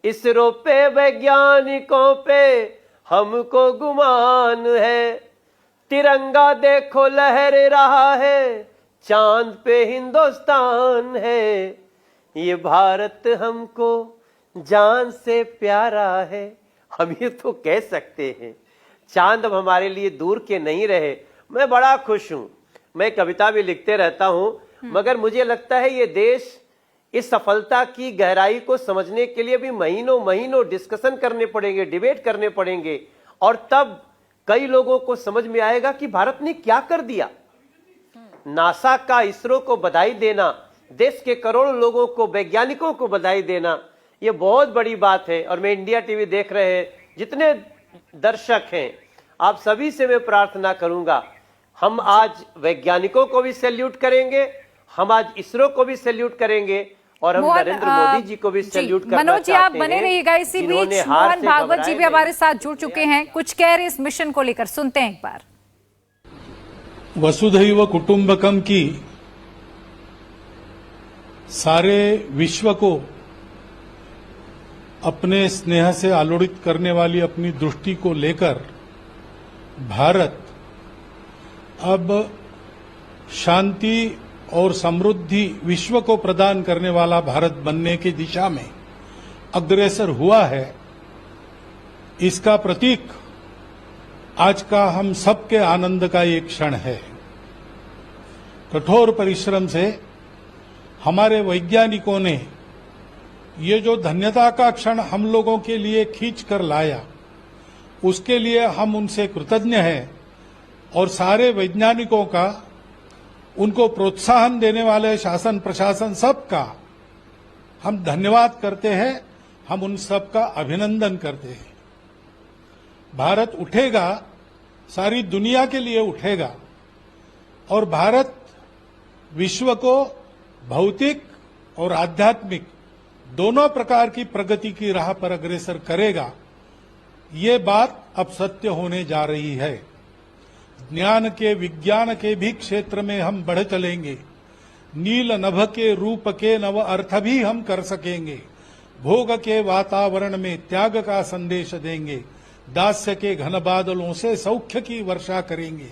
इसरो पे वैज्ञानिकों पे हमको गुमान है, तिरंगा देखो लहर रहा है, चांद पे हिंदुस्तान है, ये भारत हमको जान से प्यारा है। हम ये तो कह सकते हैं, चांद अब हमारे लिए दूर के नहीं रहे। मैं बड़ा खुश हूं, मैं कविता भी लिखते रहता हूं, मगर मुझे लगता है ये देश इस सफलता की गहराई को समझने के लिए भी महीनों महीनों डिस्कशन करने पड़ेंगे, डिबेट करने पड़ेंगे, और तब कई लोगों को समझ में आएगा कि भारत ने क्या कर दिया। नासा का इसरो को बधाई देना, देश के करोड़ों लोगों को, वैज्ञानिकों को बधाई देना, ये बहुत बड़ी बात है। और मैं इंडिया टीवी देख रहे हैं जितने दर्शक हैं, आप सभी से मैं प्रार्थना करूंगा, हम आज वैज्ञानिकों को भी सैल्यूट करेंगे, हम आज इसरो को भी सैल्यूट करेंगे, और हम नरेंद्र मोदी जी को भी सैल्यूट करना मनोज जी, आप बने रहिएगा इसी जिन्होंने बीच। हार मोहन से भागवत जी घबराए भी हमारे साथ जुड़ चुके हैं, कुछ कह रहे इस मिशन को लेकर, सुनते हैं एक बार। वसुधैव कुटुंबकम की सारे विश्व को अपने स्नेह से आलोड़ित करने वाली अपनी दृष्टि को लेकर भारत अब शांति और समृद्धि विश्व को प्रदान करने वाला भारत बनने की दिशा में अग्रसर हुआ है। इसका प्रतीक आज का हम सबके आनंद का एक क्षण है। कठोर परिश्रम से हमारे वैज्ञानिकों ने ये जो धन्यता का क्षण हम लोगों के लिए खींच कर लाया, उसके लिए हम उनसे कृतज्ञ हैं। और सारे वैज्ञानिकों का, उनको प्रोत्साहन देने वाले शासन प्रशासन सबका हम धन्यवाद करते हैं, हम उन सबका अभिनंदन करते हैं। भारत उठेगा, सारी दुनिया के लिए उठेगा, और भारत विश्व को भौतिक और आध्यात्मिक दोनों प्रकार की प्रगति की राह पर अग्रसर करेगा। ये बात अब सत्य होने जा रही है। ज्ञान के, विज्ञान के भी क्षेत्र में हम बढ़ चलेंगे। नील नभ के रूप के नव अर्थ भी हम कर सकेंगे। भोग के वातावरण में त्याग का संदेश देंगे। दास्य के घन बादलों से सौख्य की वर्षा करेंगे।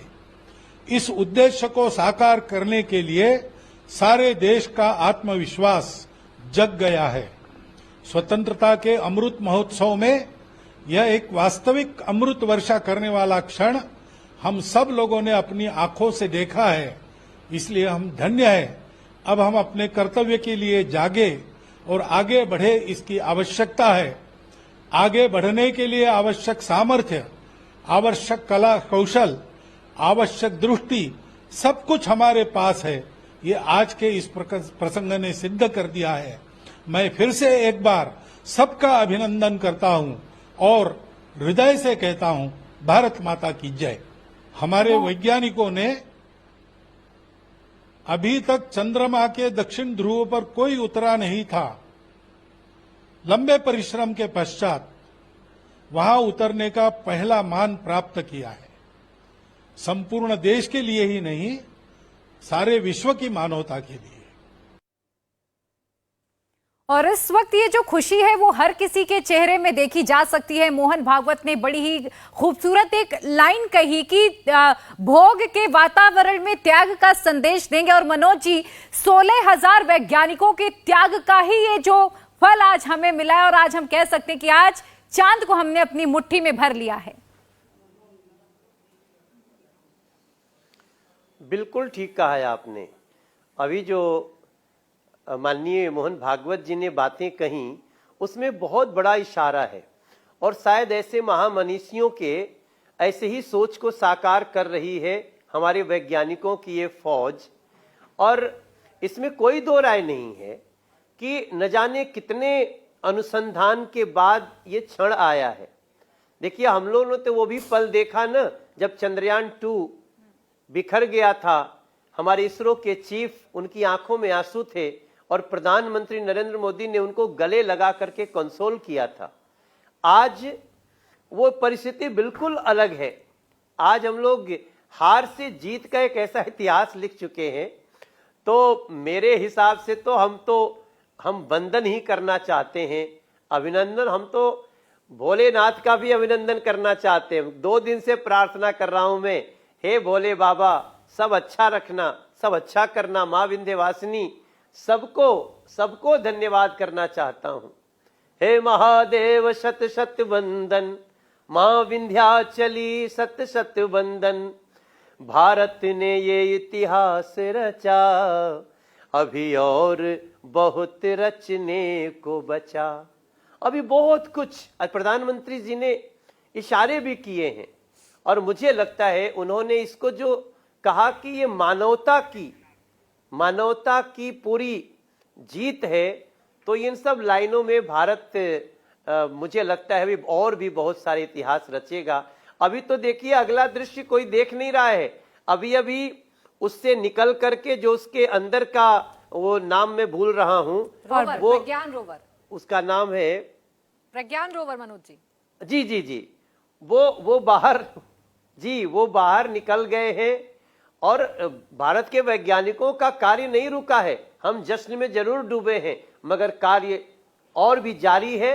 इस उद्देश्य को साकार करने के लिए सारे देश का आत्मविश्वास जग गया है। स्वतंत्रता के अमृत महोत्सव में यह एक वास्तविक अमृत वर्षा करने वाला क्षण हम सब लोगों ने अपनी आंखों से देखा है, इसलिए हम धन्य हैं। अब हम अपने कर्तव्य के लिए जागे और आगे बढ़े, इसकी आवश्यकता है। आगे बढ़ने के लिए आवश्यक सामर्थ्य, आवश्यक कला कौशल, आवश्यक दृष्टि, सब कुछ हमारे पास है। ये आज के इस प्रसंग ने सिद्ध कर दिया है। मैं फिर से एक बार सबका अभिनंदन करता हूं और हृदय से कहता हूं, भारत माता की जय। हमारे वैज्ञानिकों ने अभी तक चंद्रमा के दक्षिण ध्रुव पर कोई उतरा नहीं था। लंबे परिश्रम के पश्चात वहां उतरने का पहला मान प्राप्त किया है। संपूर्ण देश के लिए ही नहीं, सारे विश्व की मानवता के लिए। और इस वक्त ये जो खुशी है वो हर किसी के चेहरे में देखी जा सकती है। मोहन भागवत ने बड़ी ही खूबसूरत एक लाइन कही कि भोग के वातावरण में त्याग का संदेश देंगे। और मनोज जी, 16,000 वैज्ञानिकों के त्याग का ही ये जो फल आज हमें मिला है, और आज हम कह सकते हैं कि आज चांद को हमने अपनी मुट्ठी में भर लिया है। बिल्कुल ठीक कहा है आपने। अभी जो माननीय मोहन भागवत जी ने बातें कही, उसमें बहुत बड़ा इशारा है, और शायद ऐसे महामनीषियों के ऐसे ही सोच को साकार कर रही है हमारे वैज्ञानिकों की ये फौज। और इसमें कोई दो राय नहीं है कि न जाने कितने अनुसंधान के बाद ये क्षण आया है। देखिए, हम लोगों ने तो वो भी पल देखा ना, जब चंद्रयान 2 बिखर गया था। हमारे इसरो के चीफ, उनकी आंखों में आंसू थे, और प्रधानमंत्री नरेंद्र मोदी ने उनको गले लगा करके कंसोल किया था। आज वो परिस्थिति बिल्कुल अलग है। आज हम लोग हार से जीत का एक ऐसा इतिहास लिख चुके हैं। तो मेरे हिसाब से तो हम वंदन ही करना चाहते हैं, अभिनंदन। हम तो भोलेनाथ का भी अभिनंदन करना चाहते हैं। 2 दिन से प्रार्थना कर रहा हूं मैं, हे भोले बाबा, सब अच्छा रखना, सब अच्छा करना। माँ विंध्यवासिनी, सबको धन्यवाद करना चाहता हूं। हे महादेव शत शत वंदन, माँ विंध्याचली शत शत वंदन। भारत ने ये इतिहास रचा, अभी और बहुत रचने को बचा। अभी बहुत कुछ प्रधानमंत्री जी ने इशारे भी किए हैं, और मुझे लगता है उन्होंने इसको जो कहा कि ये मानवता की पूरी जीत है, तो इन सब लाइनों में भारत मुझे लगता है अभी और भी बहुत सारे इतिहास रचेगा। अभी तो देखिए, अगला दृश्य कोई देख नहीं रहा है। अभी उससे निकल करके जो उसके अंदर का वो नाम मैं भूल रहा हूं, वो प्रज्ञान रोवर, उसका नाम है प्रज्ञान रोवर। मनोज जी, वो बाहर निकल गए हैं। और भारत के वैज्ञानिकों का कार्य नहीं रुका है। हम जश्न में जरूर डूबे हैं, मगर कार्य और भी जारी है।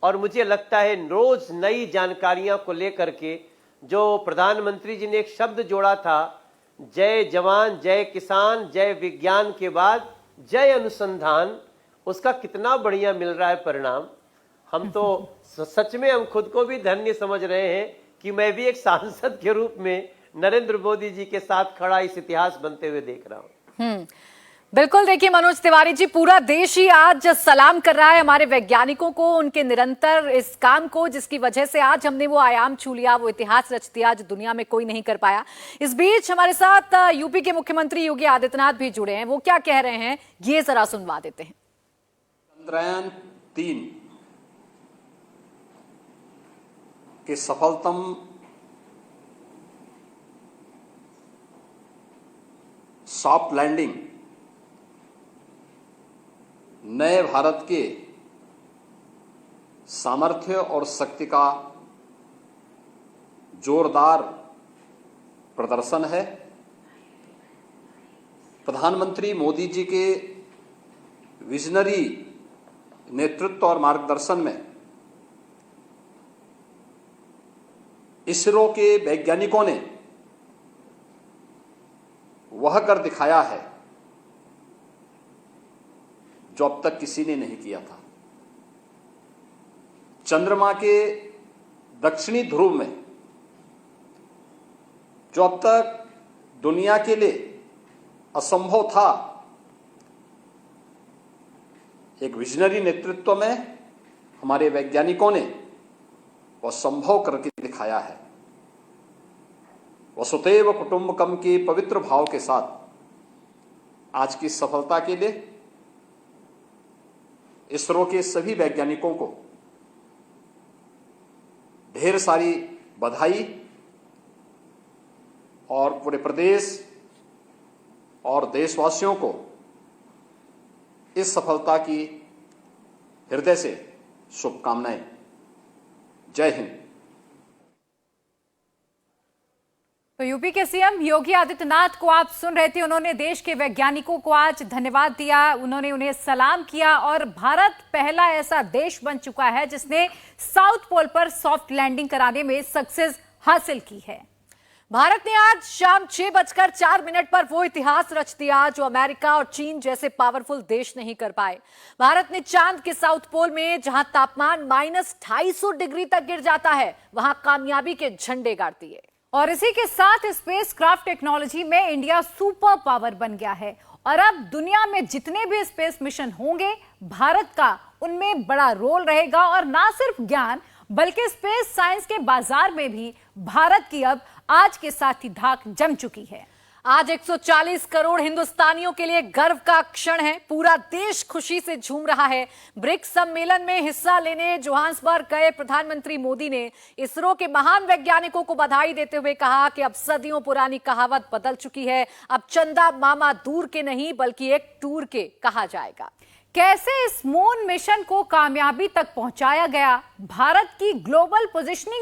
और मुझे लगता है रोज नई जानकारियां को लेकर के, जो प्रधानमंत्री जी ने एक शब्द जोड़ा था, जय जवान जय किसान जय विज्ञान के बाद जय अनुसंधान, उसका कितना बढ़िया मिल रहा है परिणाम। हम तो सच में हम खुद को भी धन्य समझ रहे हैं कि मैं भी एक सांसद के रूप में नरेंद्र मोदी जी के साथ खड़ा इस इतिहास बनते हुए देख रहा हूं। बिल्कुल। देखिए मनोज तिवारी जी, पूरा देश ही आज सलाम कर रहा है हमारे वैज्ञानिकों को, उनके निरंतर इस काम को, जिसकी वजह से आज हमने वो आयाम छू लिया, वो इतिहास रच दिया जो दुनिया में कोई नहीं कर पाया। इस बीच हमारे साथ यूपी के मुख्यमंत्री योगी आदित्यनाथ भी जुड़े हैं। वो क्या कह रहे हैं, ये जरा सुनवा देते हैं। चंद्रयान 3 के सफलतम सॉफ्ट लैंडिंग नए भारत के सामर्थ्य और शक्ति का जोरदार प्रदर्शन है। प्रधानमंत्री मोदी जी के विजनरी नेतृत्व और मार्गदर्शन में इसरो के वैज्ञानिकों ने वह कर दिखाया है जो अब तक किसी ने नहीं किया था। चंद्रमा के दक्षिणी ध्रुव में जो अब तक दुनिया के लिए असंभव था, एक विजनरी नेतृत्व में हमारे वैज्ञानिकों ने वह संभव करके दिखाया है। वसुधैव कुटुंबकम के पवित्र भाव के साथ आज की सफलता के लिए इसरो के सभी वैज्ञानिकों को ढेर सारी बधाई और पूरे प्रदेश और देशवासियों को इस सफलता की हृदय से शुभकामनाएं। जय हिंद। तो यूपी के सीएम योगी आदित्यनाथ को आप सुन रहे थे। उन्होंने देश के वैज्ञानिकों को आज धन्यवाद दिया, उन्होंने उन्हें सलाम किया और भारत पहला ऐसा देश बन चुका है जिसने साउथ पोल पर सॉफ्ट लैंडिंग कराने में सक्सेस हासिल की है। भारत ने आज शाम 6:04 पर वो इतिहास रच दिया जो अमेरिका और चीन जैसे पावरफुल देश नहीं कर पाए। भारत ने चांद के साउथ पोल में जहां तापमान -250 डिग्री तक गिर जाता है, वहां कामयाबी के झंडे गाड़ दिए। और इसी के साथ स्पेस क्राफ्ट टेक्नोलॉजी में इंडिया सुपर पावर बन गया है और अब दुनिया में जितने भी स्पेस मिशन होंगे, भारत का उनमें बड़ा रोल रहेगा। और ना सिर्फ ज्ञान बल्कि स्पेस साइंस के बाजार में भी भारत की अब आज के साथ ही धाक जम चुकी है। आज 140 करोड़ हिंदुस्तानियों के लिए गर्व का क्षण है। पूरा देश खुशी से झूम रहा है। ब्रिक्स सम्मेलन में हिस्सा लेने जोहान्सबर्ग गए प्रधानमंत्री मोदी ने इसरो के महान वैज्ञानिकों को बधाई देते हुए कहा कि अब सदियों पुरानी कहावत बदल चुकी है। अब चंदा मामा दूर के नहीं बल्कि एक टूर के कहा जाएगा। कैसे इस मून मिशन को कामयाबी तक पहुंचाया गया, भारत की ग्लोबल पोजीशनिंग